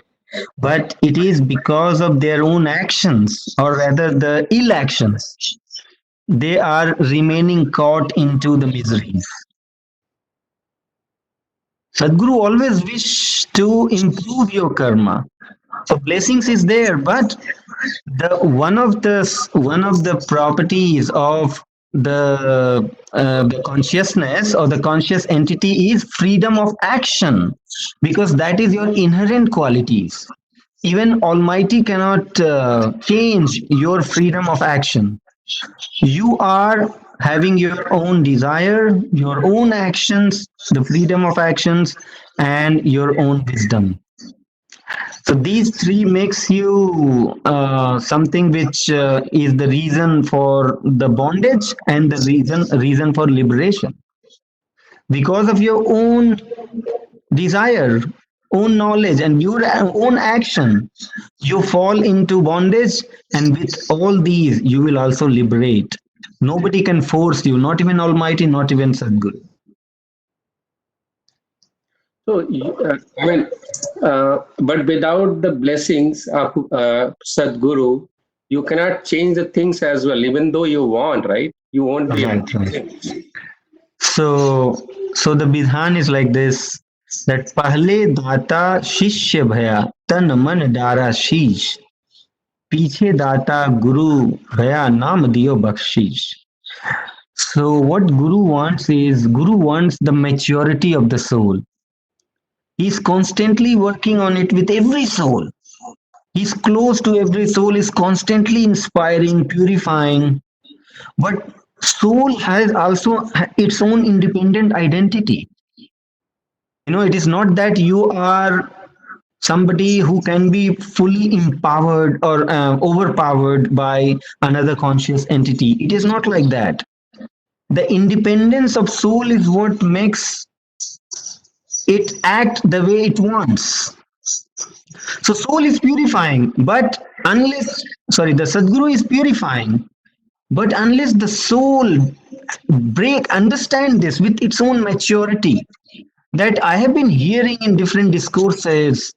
but it is because of their own actions, or rather the ill actions. They are remaining caught into the miseries. Sadguru always wish to improve your karma. So blessings is there, but the one of the properties of the consciousness or the conscious entity is freedom of action, because that is your inherent qualities. Even Almighty cannot change your freedom of action. You are having your own desire, your own actions, the freedom of actions, and your own wisdom. So these three makes you something which is the reason for the bondage and the reason for liberation. Because of your own desire, own knowledge, and your own action, you fall into bondage, and with all these, you will also liberate. Nobody can force you, not even Almighty, not even Sadguru. So, I mean, but without the blessings of Sadguru, you cannot change the things as well, even though you want, right? You won't be able Right, to right. change. So the Bidhan is like this, that पहले दाता शिष्य भया तन मन डारा शीश पीछे दाता guru भया नाम दियो बख्शीश. So what Guru wants the maturity of the soul. He's constantly working on it with every soul. He's close to every soul, is constantly inspiring, purifying. But soul has also its own independent identity. It is not that you are somebody who can be fully empowered or overpowered by another conscious entity. It is not like that. The independence of soul is what makes it act the way it wants. So soul is purifying, but unless, sorry, the Sadguru is purifying, but unless the soul understand this with its own maturity, that I have been hearing in different discourses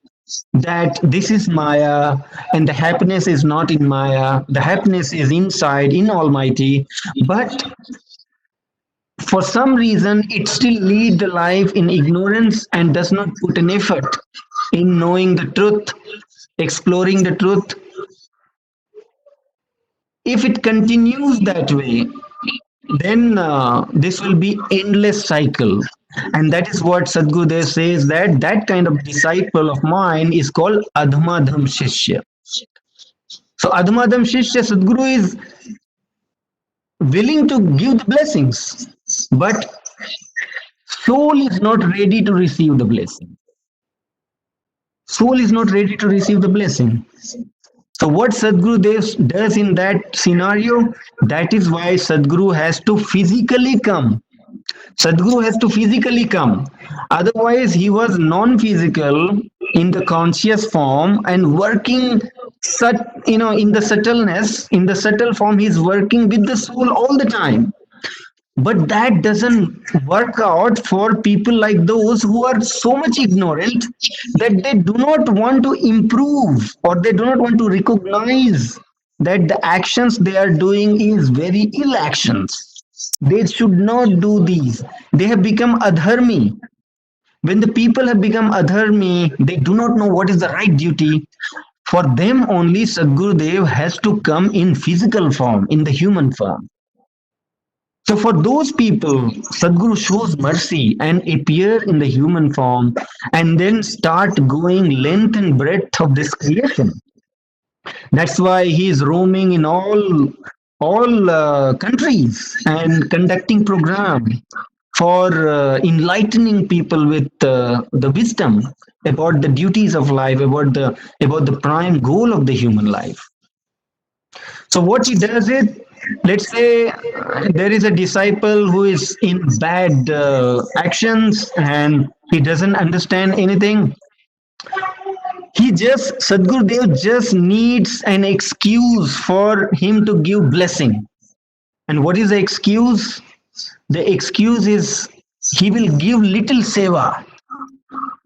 that this is Maya and the happiness is not in Maya, the happiness is inside in Almighty, but for some reason it still lead the life in ignorance and does not put an effort in knowing the truth, exploring the truth. If it continues that way, then this will be endless cycle, and that is what Sadgurudev says, that that kind of disciple of mine is called adhamadham shishya. So adhamadham shishya, Sadguru is willing to give the blessings, but soul is not ready to receive the blessing. Soul is not ready to receive the blessing. So what Sadguru does in that scenario, that is why Sadguru has to physically come. Sadguru has to physically come. Otherwise, he was non-physical in the conscious form and working in the subtleness, in the subtle form, he's working with the soul all the time. But that doesn't work out for people like those who are so much ignorant that they do not want to improve, or they do not want to recognize that the actions they are doing is very ill actions. They should not do these. They have become adharmi. When the people have become adharmi, they do not know what is the right duty. For them only Sadgurudev has to come in physical form, in the human form. So for those people, Sadguru shows mercy and appear in the human form and then start going length and breadth of this creation. That's why he is roaming in all countries and conducting program for enlightening people with the wisdom about the duties of life, about the prime goal of the human life. So what he does is, let's say there is a disciple who is in bad actions and he doesn't understand anything. Sadgurudev just needs an excuse for him to give blessing. And what is the excuse? The excuse is he will give little seva.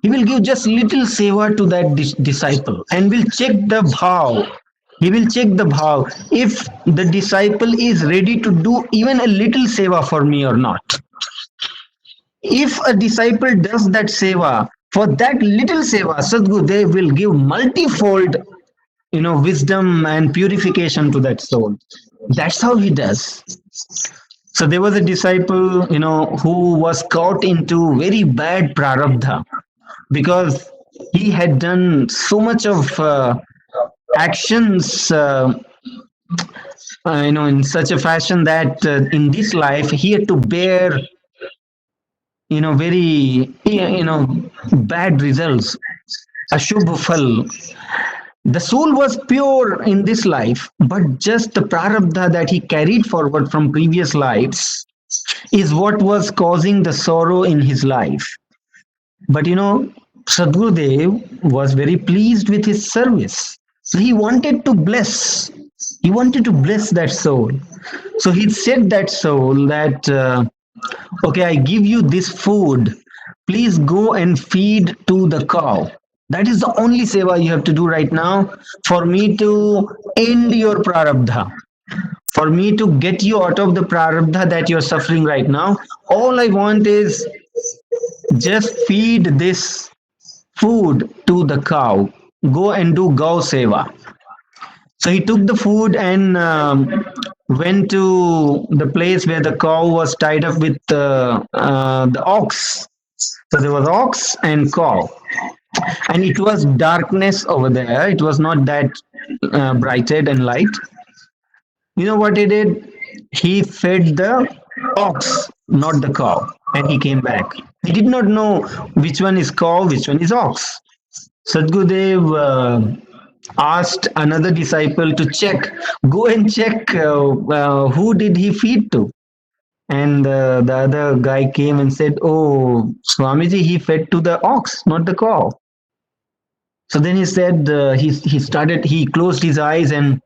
He will give just little seva to that disciple and will check the bhav. He will check the bhav if the disciple is ready to do even a little seva for me or not. If a disciple does that seva, for that little seva, Sadgurudev will give multifold, wisdom and purification to that soul. That's how he does. So there was a disciple, who was caught into very bad prarabdha because he had done so much of actions, in such a fashion that in this life he had to bear, very, bad results, ashubh phal. The soul was pure in this life, but just the prarabdha that he carried forward from previous lives is what was causing the sorrow in his life. But Sadgurudev was very pleased with his service. So he wanted to bless. He wanted to bless that soul. So he said that soul that, okay, I give you this food. Please go and feed to the cow. That is the only seva you have to do right now for me to end your prarabdha. For me to get you out of the prarabdha that you're suffering right now. All I want is just feed this food to the cow. Go and do gau seva. So he took the food and went to the place where the cow was tied up with the ox. So there was ox and cow. And it was darkness over there. It was not that brighted and light. You know what he did? He fed the ox, not the cow. And he came back. He did not know which one is cow, which one is ox. Sadgurudev asked another disciple to check, go and check who did he feed to. And the other guy came and said, oh, Swamiji, he fed to the ox, not the cow. So then he said, he closed his eyes and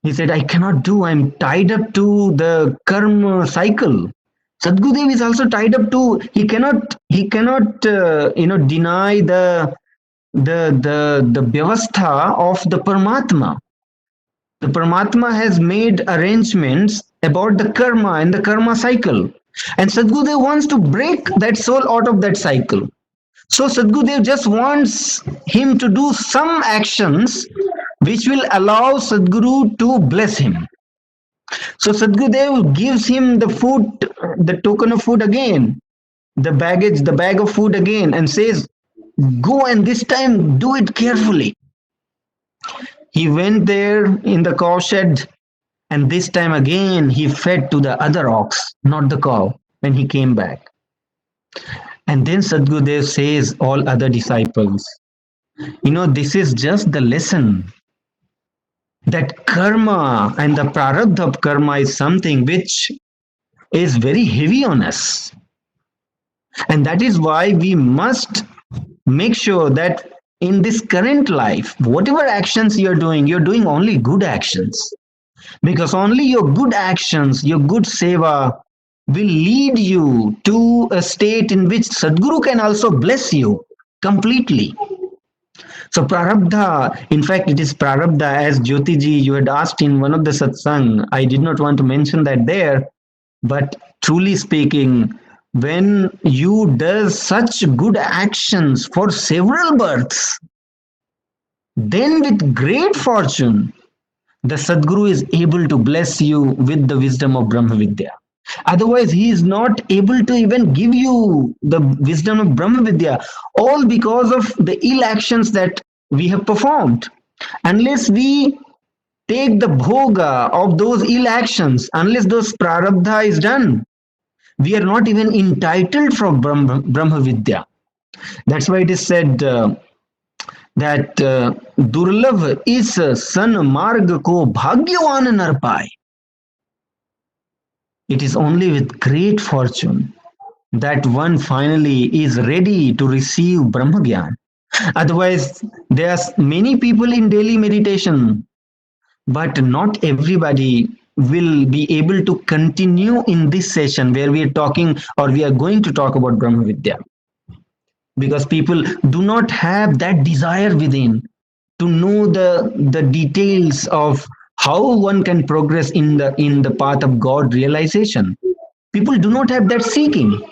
he said, I cannot do, I'm tied up to the karma cycle. Sadgurudev is also tied up to, he cannot deny the vyavastha of the Paramatma. The Paramatma has made arrangements about the karma and the karma cycle. And Sadgurudev wants to break that soul out of that cycle. So Sadgurudev just wants him to do some actions which will allow Sadguru to bless him. So Sadgurudev gives him the food, the token of food again, the bag of food again, and says, go and this time do it carefully. He went there in the cow shed, and this time again he fed to the other ox, not the cow, when he came back. And then Sadgurudev says, all other disciples, this is just the lesson that karma and the prarabdha of karma is something which is very heavy on us. And that is why we must make sure that in this current life, whatever actions you're doing only good actions. Because only your good actions, your good seva will lead you to a state in which Sadguru can also bless you completely. So prarabdha, in fact, it is prarabdha, as Jyotiji, you had asked in one of the satsang. I did not want to mention that there, but truly speaking, when you does such good actions for several births, then with great fortune, the Sadguru is able to bless you with the wisdom of Brahma Vidya. Otherwise, he is not able to even give you the wisdom of Brahma Vidya, all because of the ill actions that we have performed. Unless we take the bhoga of those ill actions, unless those prarabdha is done, we are not even entitled from Brahma Vidya. That's why it is said that दुर्लभ इस सन मार्ग को भाग्यवान नर पाए. It is only with great fortune that one finally is ready to receive Brahma Gyan. Otherwise, there are many people in daily meditation, but not everybody will be able to continue in this session where we are talking or we are going to talk about Brahma Vidya. Because people do not have that desire within to know the details of how one can progress in the path of God realization. People do not have that seeking.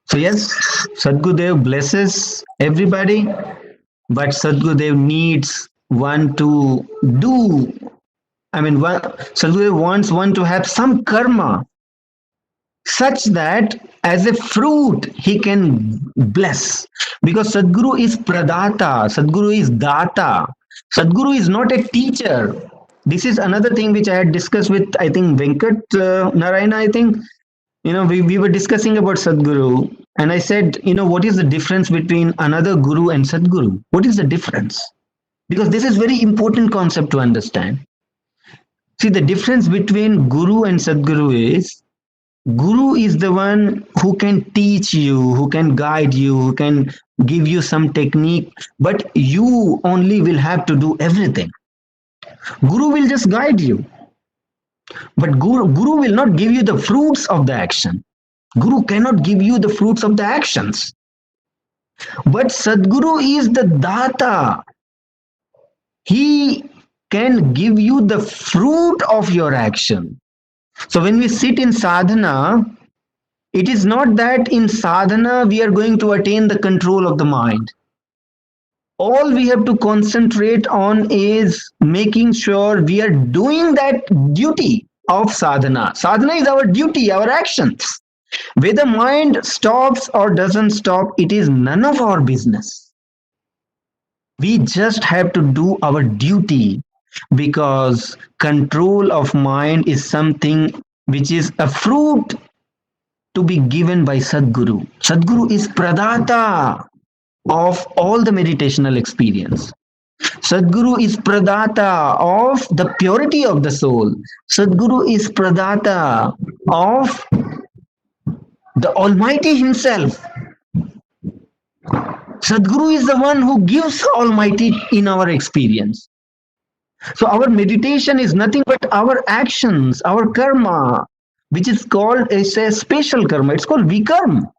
So yes, Sadgurudev blesses everybody, but Sadgurudev needs one to do. Sadgurudev wants one to have some karma such that as a fruit he can bless. Because Sadguru is Pradata, Sadguru is Data. Sadguru is not a teacher. This is another thing which I had discussed with, I think, Venkat Narayana, I think. We were discussing about Sadguru, and I said, what is the difference between another Guru and Sadguru? What is the difference? Because this is very important concept to understand. See, the difference between Guru and Sadguru is, Guru is the one who can teach you, who can guide you, who can give you some technique, but you only will have to do everything. Guru will just guide you, but Guru will not give you the fruits of the action. Guru cannot give you the fruits of the actions. But Sadguru is the Data. He can give you the fruit of your action. So when we sit in sadhana, it is not that in sadhana we are going to attain the control of the mind. All we have to concentrate on is making sure we are doing that duty of sadhana. Sadhana is our duty, our actions. Whether the mind stops or doesn't stop, it is none of our business. We just have to do our duty, because control of mind is something which is a fruit to be given by Sadguru. Sadguru is Pradata of all the meditational experience. Sadguru is Pradata of the purity of the soul. Sadguru is Pradata of the Almighty Himself. Sadguru is the one who gives Almighty in our experience. So our meditation is nothing but our actions, our karma, which is called a special karma. It's called vikarma.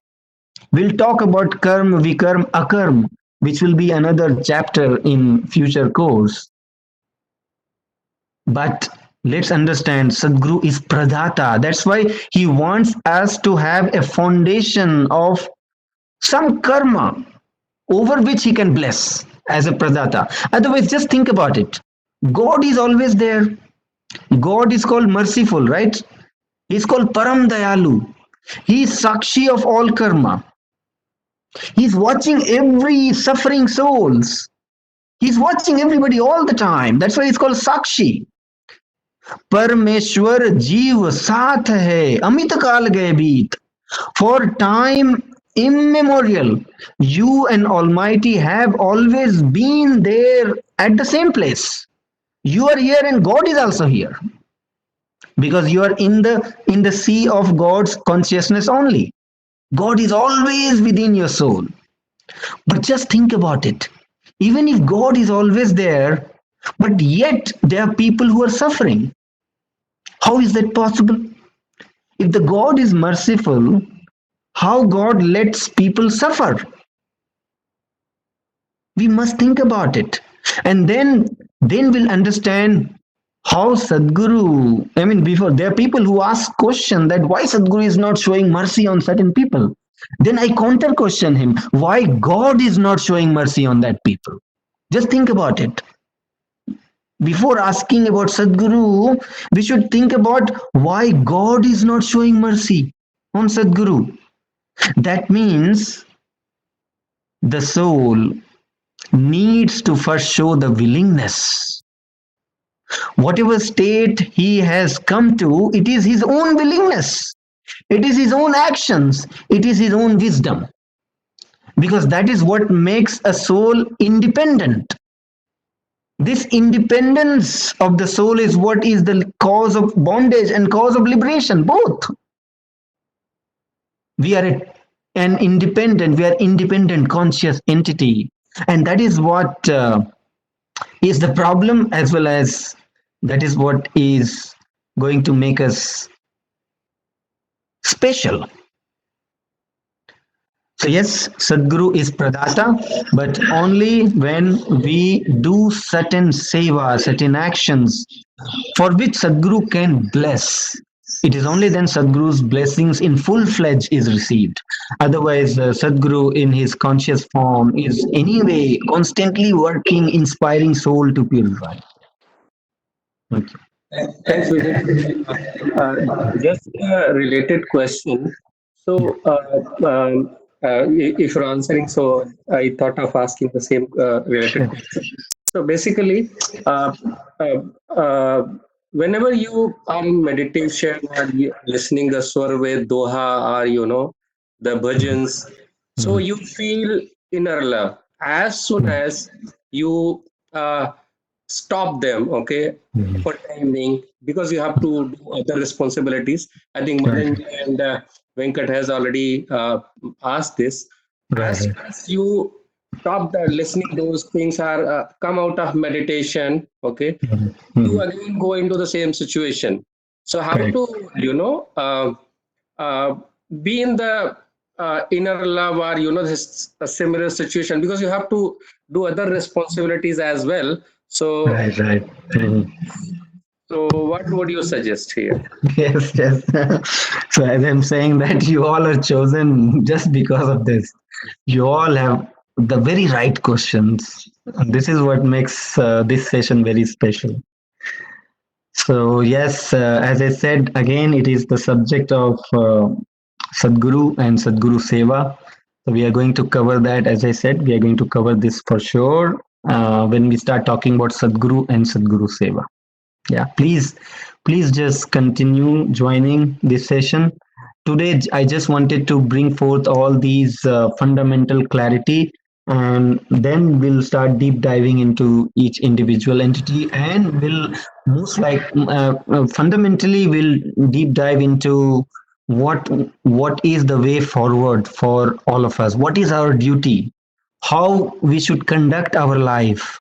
We'll talk about karma, vikarma, akarma, which will be another chapter in future course. But let's understand, Sadguru is Pradata. That's why he wants us to have a foundation of some karma over which he can bless as a Pradata. Otherwise, just think about it. God is always there. God is called merciful, right? He's called Param Dayalu. He is Sakshi of all karma. He's watching every suffering souls. He's watching everybody all the time. That's why it's called Sakshi. Parmeshwar Jeev Saath hai, Amit Kaal Gaye Beet. For time immemorial, you and Almighty have always been there at the same place. You are here and God is also here. Because you are in the sea of God's consciousness only. God is always within your soul. But just think about it. Even if God is always there, but yet there are people who are suffering. How is that possible? If the God is merciful, how God lets people suffer? We must think about it. And then we'll understand How Sadguru, I mean, before there are people who ask question that why Sadguru is not showing mercy on certain people. Then I counter question him, why God is not showing mercy on that people. Just think about it. Before asking about Sadguru, we should think about why God is not showing mercy on Sadguru. That means the soul needs to first show the willingness. Whatever state he has come to, it is his own willingness, it is his own actions, it is his own wisdom, because that is what makes a soul independent. This independence of the soul is what is the cause of bondage and cause of liberation, both. We are an independent, we are independent conscious entity, and that is what is the problem, as well as that is what is going to make us special. So yes, Sadguru is Pradata, but only when we do certain seva, certain actions for which Sadguru can bless. It is only then Sadguru's blessings in full fledged is received. Otherwise, Sadguru in his conscious form is anyway constantly working, inspiring soul to purify. Okay. Thanks, Vijay. Just a related question. So, if you're answering, so I thought of asking the same related question. So, basically, uh, uh, uh, whenever you are in meditation or listening the Swarve, Doha, or the bhajans, so you feel inner love. As soon as you stop them, okay, Mhm. for time being, because you have to do other responsibilities. I think Right, Madan and Venkat has already asked this. right, As soon right. as you stop the listening, those things are come out of meditation, okay, Mhm. you Mhm. again go into the same situation. So how Correct. to uh, be in the inner love, or this a similar situation, because you have to do other responsibilities as well. So Right, right. Mhm. what would you suggest here? Yes, yes. So as I'm saying that you all are chosen just because of this. You all have the very right questions. And this is what makes this session very special. So yes, as I said again, it is the subject of Sadguru and Sadguru Seva. So we are going to cover that. As I said, we are going to cover this for sure when we start talking about Sadguru and Sadguru Seva. Yeah, please just continue joining this session. Today I just wanted to bring forth all these fundamental clarity, and then we'll start deep diving into each individual entity, and we'll most like fundamentally we'll deep dive into what what is the way forward for all of us, what is our duty, how we should conduct our life,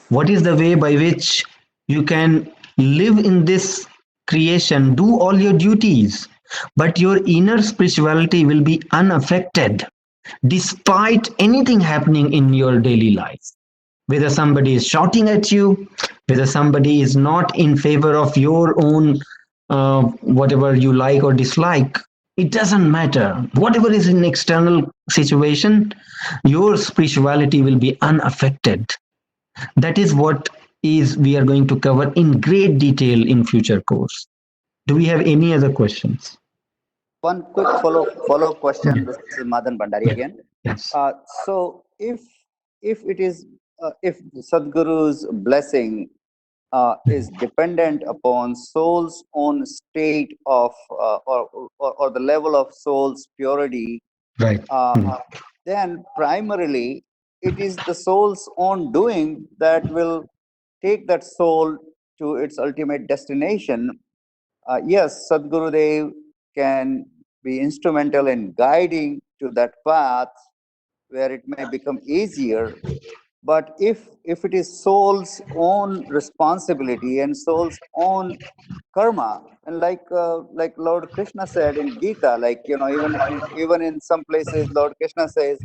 what is the way by which you can live in this creation, do all your duties, but your inner spirituality will be unaffected despite anything happening in your daily life? Whether somebody is shouting at you, whether somebody is not in favor of your own whatever you like or dislike, it doesn't matter. Whatever is in external situation, your spirituality will be unaffected. That is what is we are going to cover in great detail in future course. Do we have any other questions? One quick follow-up question. Yeah. This is Madan Bandari Yeah. again. Yes. So if it is if Sadguru's blessing is dependent upon soul's own state of or the level of soul's purity, Right. uh, then primarily it is the soul's own doing that will take that soul to its ultimate destination. Yes, Sadgurudev can be instrumental in guiding to that path where it may become easier. But if it is soul's own responsibility and soul's own karma, and like Lord Krishna said in Gita, like even in some places, Lord Krishna says,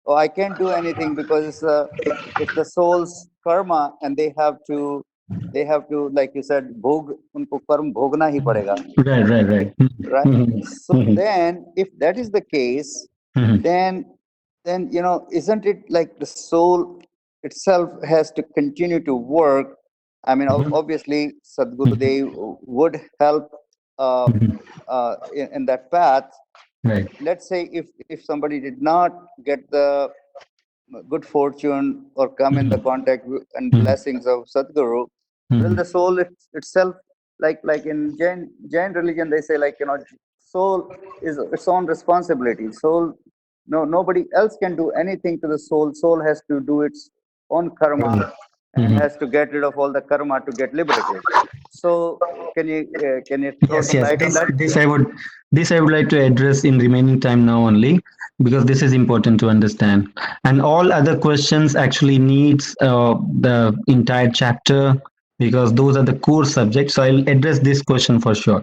"Oh, I can't do anything because it's the soul's karma, and they have to they have to, like you said, bhog, unko karm bhogna hi padega, Right. right? So then, if that is the case, then isn't it like the soul itself has to continue to work? I mean, obviously, Sadhguru Dev would help in that path. Right. Let's say if somebody did not get the good fortune or come in the contact and blessings of Sadhguru, will the soul itself, like in Jain religion, they say, like, soul is its own responsibility. Soul, no, nobody else can do anything to the soul. Soul has to do its own karma and has to get rid of all the karma to get liberated. So can you throw Yes, some yes. light on that? This I would like to address in remaining time now only, because this is important to understand. And all other questions actually needs the entire chapter, because those are the core subjects. So I'll address this question for sure.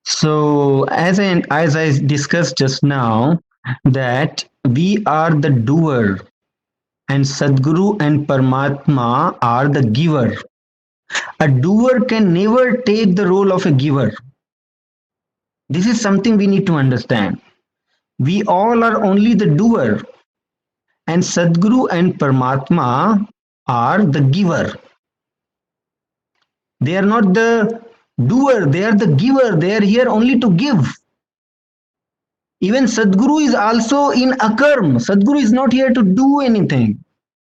So as I discussed just now, that we are the doer and Sadguru and Paramatma are the giver. A doer can never take the role of a giver. This is something we need to understand. We all are only the doer, and Sadguru and Paramatma are the giver. They are not the doer, they are the giver. They are here only to give. Even Sadguru is also in akarm. Sadguru is not here to do anything.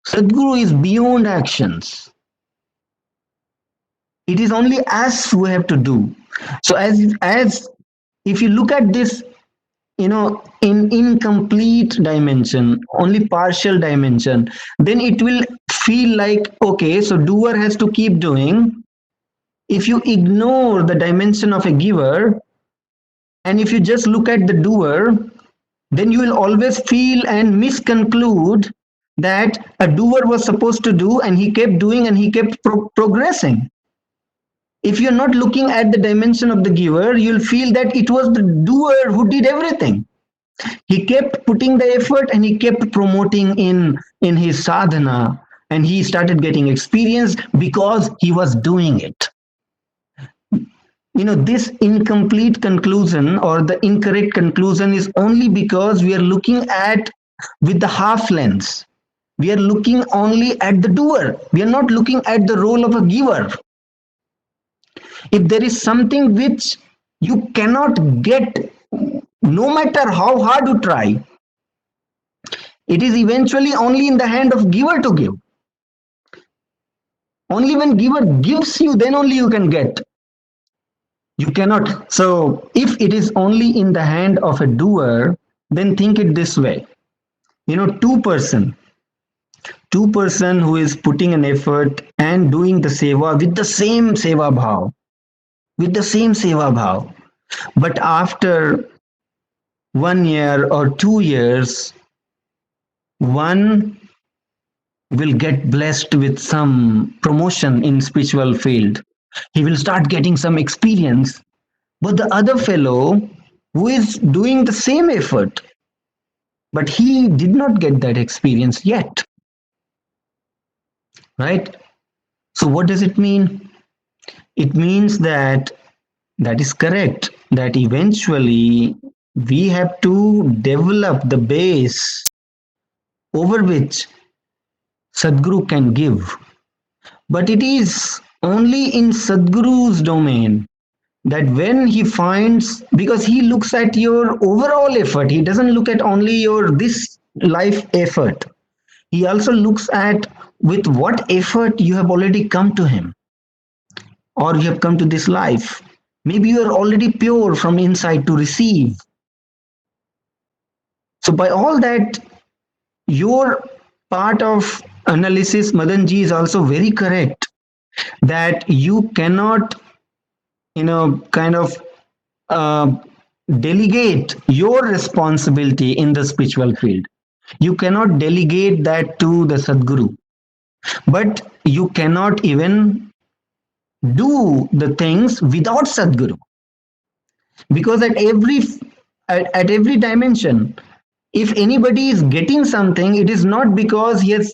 Sadguru is beyond actions. It is only us who have to do. So as if you look at this, in incomplete dimension, only partial dimension, then it will feel like, okay, so doer has to keep doing. If you ignore the dimension of a giver, and if you just look at the doer, then you will always feel and misconclude that a doer was supposed to do and he kept doing and he kept progressing. If you're not looking at the dimension of the giver, you'll feel that it was the doer who did everything. He kept putting the effort and he kept promoting in his sadhana, and he started getting experience because he was doing it. This incomplete conclusion or the incorrect conclusion is only because we are looking at with the half lens. We are looking only at the doer. We are not looking at the role of a giver. If there is something which you cannot get, no matter how hard you try, it is eventually only in the hand of giver to give. Only when giver gives you, then only you can get. You cannot. So if it is only in the hand of a doer, then think it this way. Two person who is putting an effort and doing the seva with the same seva bhav, but after 1 year or 2 years, one will get blessed with some promotion in spiritual field. He will start getting some experience, but the other fellow who is doing the same effort, but he did not get that experience yet, right? So what does it mean? It means that is correct, that eventually we have to develop the base over which Sadguru can give. But it is only in Sadguru's domain that when he finds, because he looks at your overall effort, he doesn't look at only your this life effort. He also looks at with what effort you have already come to him, or you have come to this life. Maybe you are already pure from inside to receive. So by all that, your part of analysis, Madanji, is also very correct, that you cannot, kind of uh, delegate your responsibility in the spiritual field. You cannot delegate that to the Sadguru, but you cannot even do the things without Sadguru, because at every dimension, if anybody is getting something, it is not because he has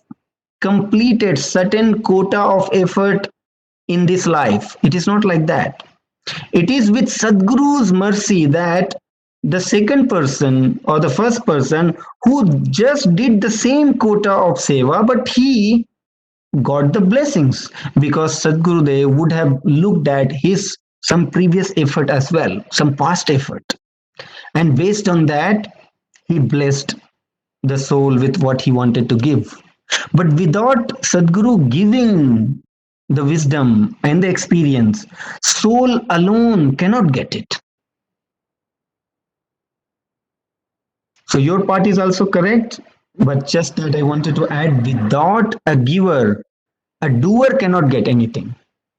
completed certain quota of effort in this life. It is not like that. It is with Sadguru's mercy that the second person or the first person who just did the same quota of seva, but he got the blessings because Sadgurudev would have looked at his some previous effort as well, some past effort. And based on that, he blessed the soul with what he wanted to give. But without Sadguru giving the wisdom and the experience, soul alone cannot get it. So your part is also correct, but just that I wanted to add without a giver, a doer cannot get anything,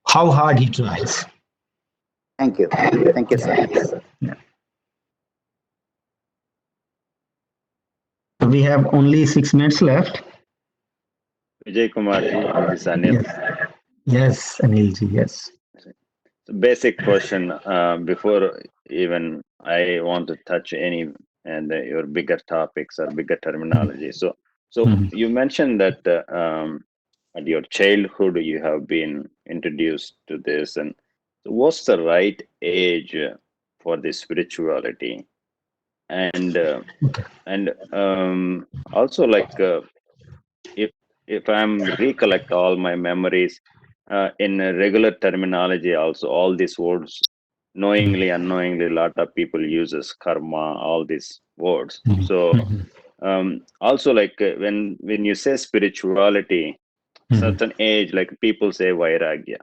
how hard he tries. Thank you. Thank you, sir. Yeah. So we have only 6 minutes left. Vijay Kumarji, this is Anil. Yes, yes, Anilji, yes. So basic question before even I want to touch any and your bigger topics or bigger terminology. So Mhm. you mentioned that at your childhood you have been introduced to this, and so what's the right age for the spirituality? And Okay. also like if I'm recollect all my memories in a regular terminology, also all these words knowingly unknowingly a lot of people uses karma, all these words. Mhm. So Mhm. also like when you say spirituality, Mhm. certain age like people say vairagya.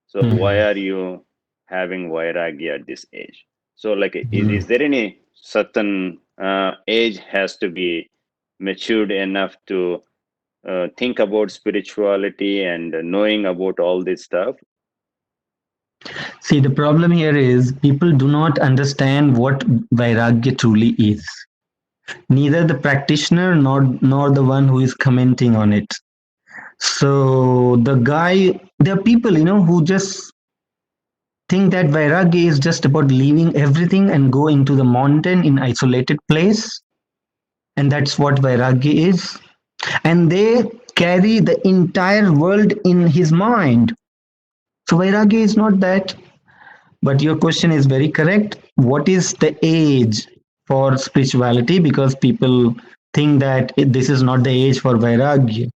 So why Mhm. are you having vairagya at this age? So like Mhm. is there any certain age has to be matured enough to think about spirituality and knowing about all this stuff? See, the problem here is people do not understand what Vairagya truly is. Neither the practitioner nor the one who is commenting on it. So the guy, there are people, who just think that Vairagya is just about leaving everything and go into the mountain in isolated place. And that's what Vairagya is. And they carry the entire world in his mind. So Vairagya is not that. But your question is very correct. What is the age for spirituality? Because people think that this is not the age for Vairagya.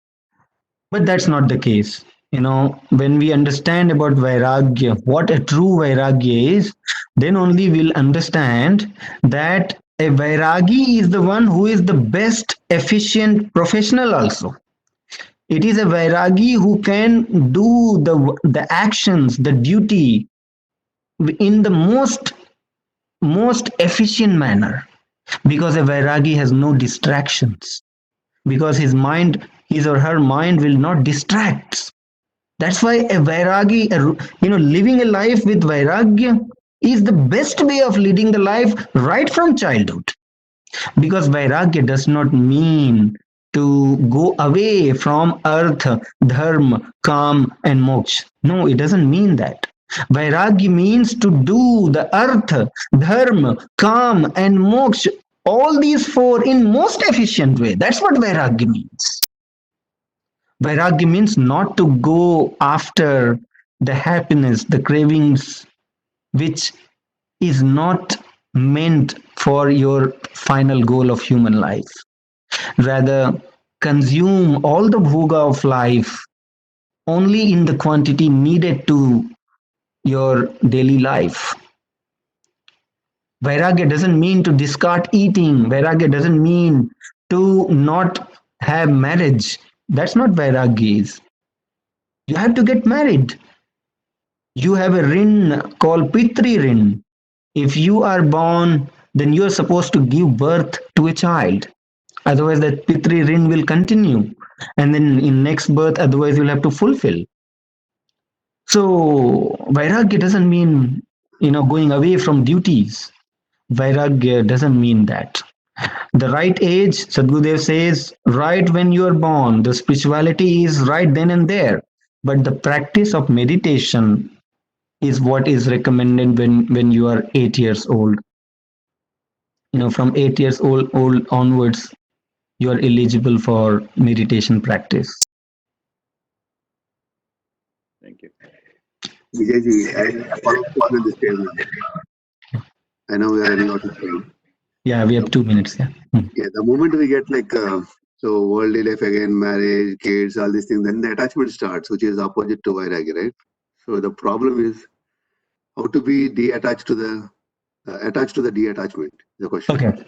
But that's not the case. When we understand about Vairagya, what a true Vairagya is, then only we'll understand that a Vairagi is the one who is the best efficient professional also. It is a Vairagi who can do the actions, the duty in the most efficient manner, because a vairagi has no distractions, because his or her mind will not distract. That's why a vairagi, living a life with vairagya is the best way of leading the life right from childhood, because vairagya does not mean to go away from earth, dharma, kam and moksha. No, it doesn't mean that. Vairagya means to do the earth, dharma, kam and moksha, all these four in most efficient way. That's what vairagya means. Vairagya means not to go after the happiness, the cravings, which is not meant for your final goal of human life. Rather, consume all the bhoga of life only in the quantity needed to your daily life. Vairagya doesn't mean to discard eating. Vairagya doesn't mean to not have marriage. That's not Vairagya is. You have to get married. You have a rin called Pitri rin. If you are born, then you are supposed to give birth to a child. Otherwise, that Pitri rin will continue. And then in next birth, otherwise you'll have to fulfill. So Vairagya doesn't mean, going away from duties. Vairagya doesn't mean that. The right age, Sadhgurudev says, right when you are born, the spirituality is right then and there. But the practice of meditation is what is recommended when you are 8 years old. From 8 years old onwards, you are eligible for meditation practice. Thank you. Vijayji, I follow up on this same now. I know we are running out of time. Yeah, we have The, 2 minutes. Yeah. yeah, the moment we get like so worldly life again, marriage, kids, all these things, then the attachment starts, which is opposite to vairagya, right? So the problem is how to be de-attached to the attached to the de-attachment. The question. Okay. That's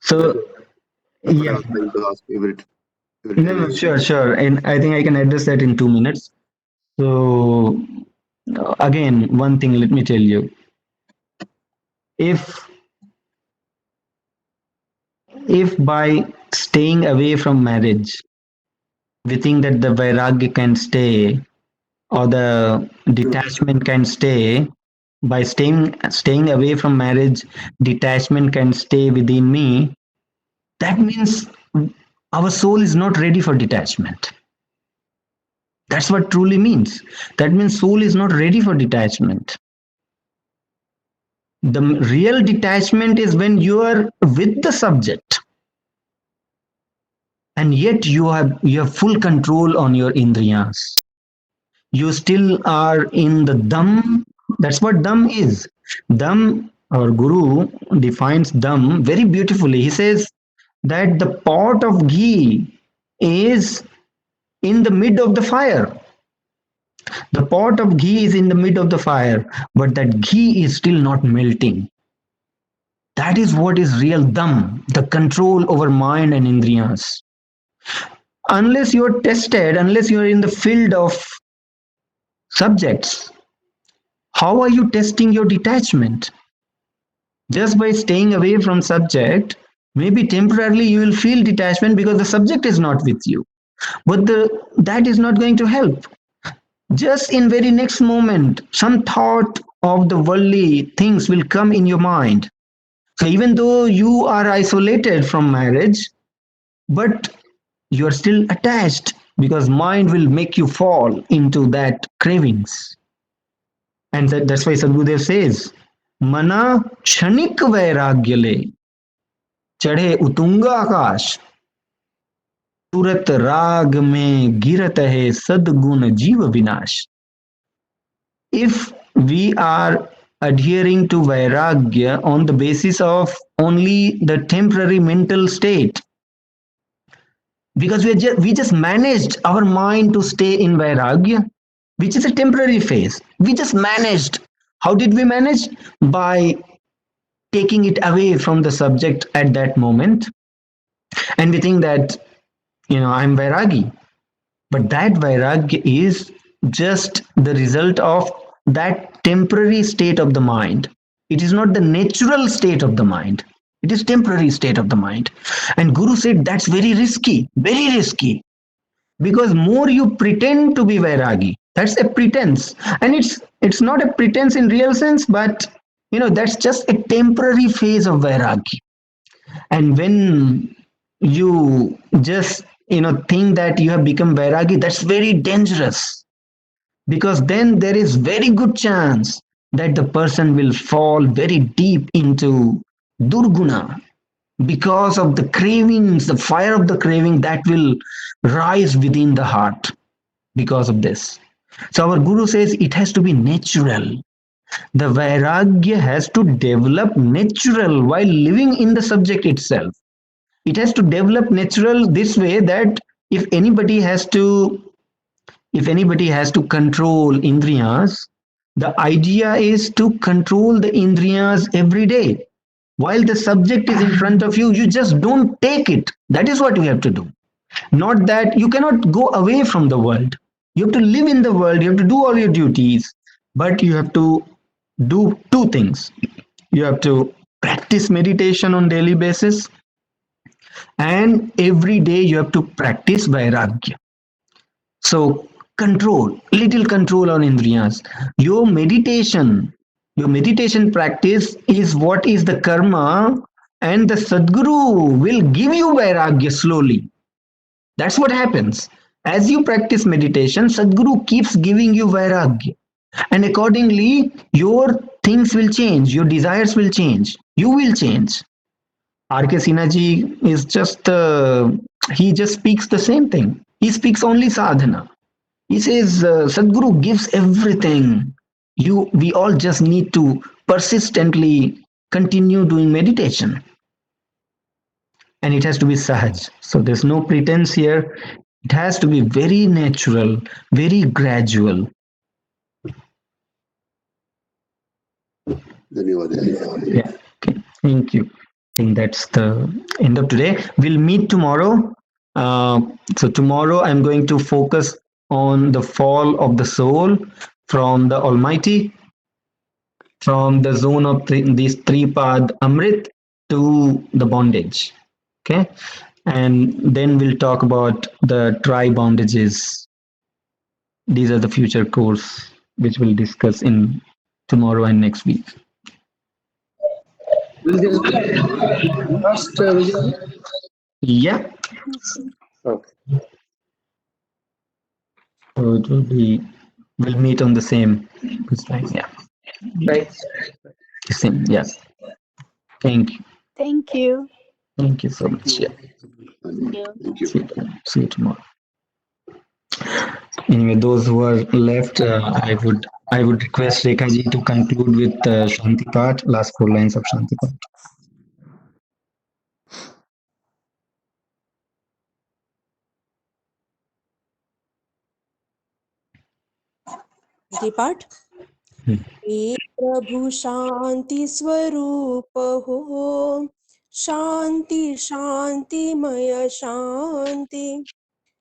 So what I yeah, was trying to ask every no, time. no, sure, sure, and I think I can address that in 2 minutes. So again, one thing, let me tell you, if by staying away from marriage, we think that the vairagya can stay or the detachment can stay, by staying away from marriage, detachment can stay within me, that means our soul is not ready for detachment. That's what truly means. That means soul is not ready for detachment. The real detachment is when you are with the subject and yet you have full control on your indriyas. You still are in the dam. That's what dam is. Dam, our guru defines dam very beautifully. He says that the pot of ghee is in the mid of the fire. The pot of ghee is in the mid of the fire, but that ghee is still not melting. That is what is real dam, the control over mind and indriyas. Unless you're tested, unless you're in the field of subjects, how are you testing your detachment? Just by staying away from subject, maybe temporarily you will feel detachment because the subject is not with you. But that is not going to help. Just in very next moment, some thought of the worldly things will come in your mind. So even though you are isolated from marriage, but you are still attached because mind will make you fall into that cravings. And that's why Sadgurudev says, Mana kshanik vairagyale चढ़े उतुंग आकाश तुरत राग में गिरत है सदगुण जीव विनाश. If we are adhering to vairagya on the basis of only the temporary mental state, because we just managed our mind to stay in vairagya, which is a temporary phase. We just managed. How did we manage? By taking it away from the subject at that moment, and we think that I'm vairagi, but that vairagya is just the result of that temporary state of the mind. It is not the natural state of the mind. It is temporary state of the mind. And Guru said that's very risky, because more you pretend to be vairagi, that's a pretense, and it's not a pretense in real sense, but that's just a temporary phase of vairagi. And when you just think that you have become vairagi, that's very dangerous, because then there is very good chance that the person will fall very deep into durguna, because of the cravings, the fire of the craving that will rise within the heart because of this. So our guru says it has to be natural. The vairagya has to develop natural while living in the subject itself. It has to develop natural this way, that if anybody has to control indriyas, the idea is to control the indriyas every day. While the subject is in front of you, you just don't take it. That is what you have to do. Not that you cannot go away from the world. You have to live in the world, you have to do all your duties, but you have to do two things. You have to practice meditation on daily basis, and every day you have to practice vairagya. So little control on indriyas. Your meditation practice is what is the karma, and the Sadguru will give you vairagya slowly. That's what happens. As you practice meditation, Sadguru keeps giving you vairagya. And accordingly, your things will change, your desires will change, you will change. R.K. Sinhaji is he just speaks the same thing. He speaks only sadhana. He says Sadguru gives everything. We all just need to persistently continue doing meditation, and it has to be sahaj. So there's no pretense here. It has to be very natural, very gradual. ಧನ್ಯವಾದಗಳು. Yeah. Okay. Thank you. I think that's the end of today. We'll meet tomorrow. So tomorrow I'm going to focus on the fall of the soul from the Almighty, from the zone of these three path Amrit to the bondage. Okay. And then we'll talk about the tri bondages. These are the future course which we'll discuss in tomorrow and next week. Will this be first, Vijay? Yeah. Okay. So it will be, we'll meet on the same time. Yeah. Right. Same. Yeah. Thank you. Thank you. Thank you so much. Yeah. Thank you. Thank you. See you tomorrow. Anyway, those who are left, I would request Rekha ji to conclude with Shanti Path, last 4 lines of Shanti Path. पाठ हे प्रभु शांति स्वरूप हो, शांति शांतिमय शांति,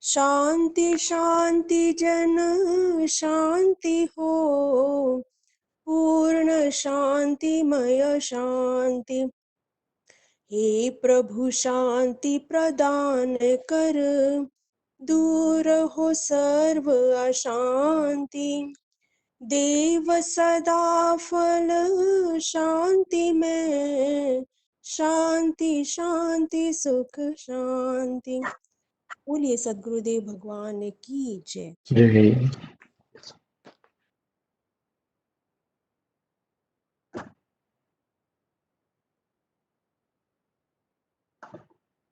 शांति शांति जन शांति हो, पूर्ण शांतिमय शांति। हे प्रभु शांति प्रदान कर, दूर हो सर्व अशांति। देव सदा फल शांति में, शांति शांति सुख शांति। बोलिए सद्गुरुदेव भगवान की जय। Jai.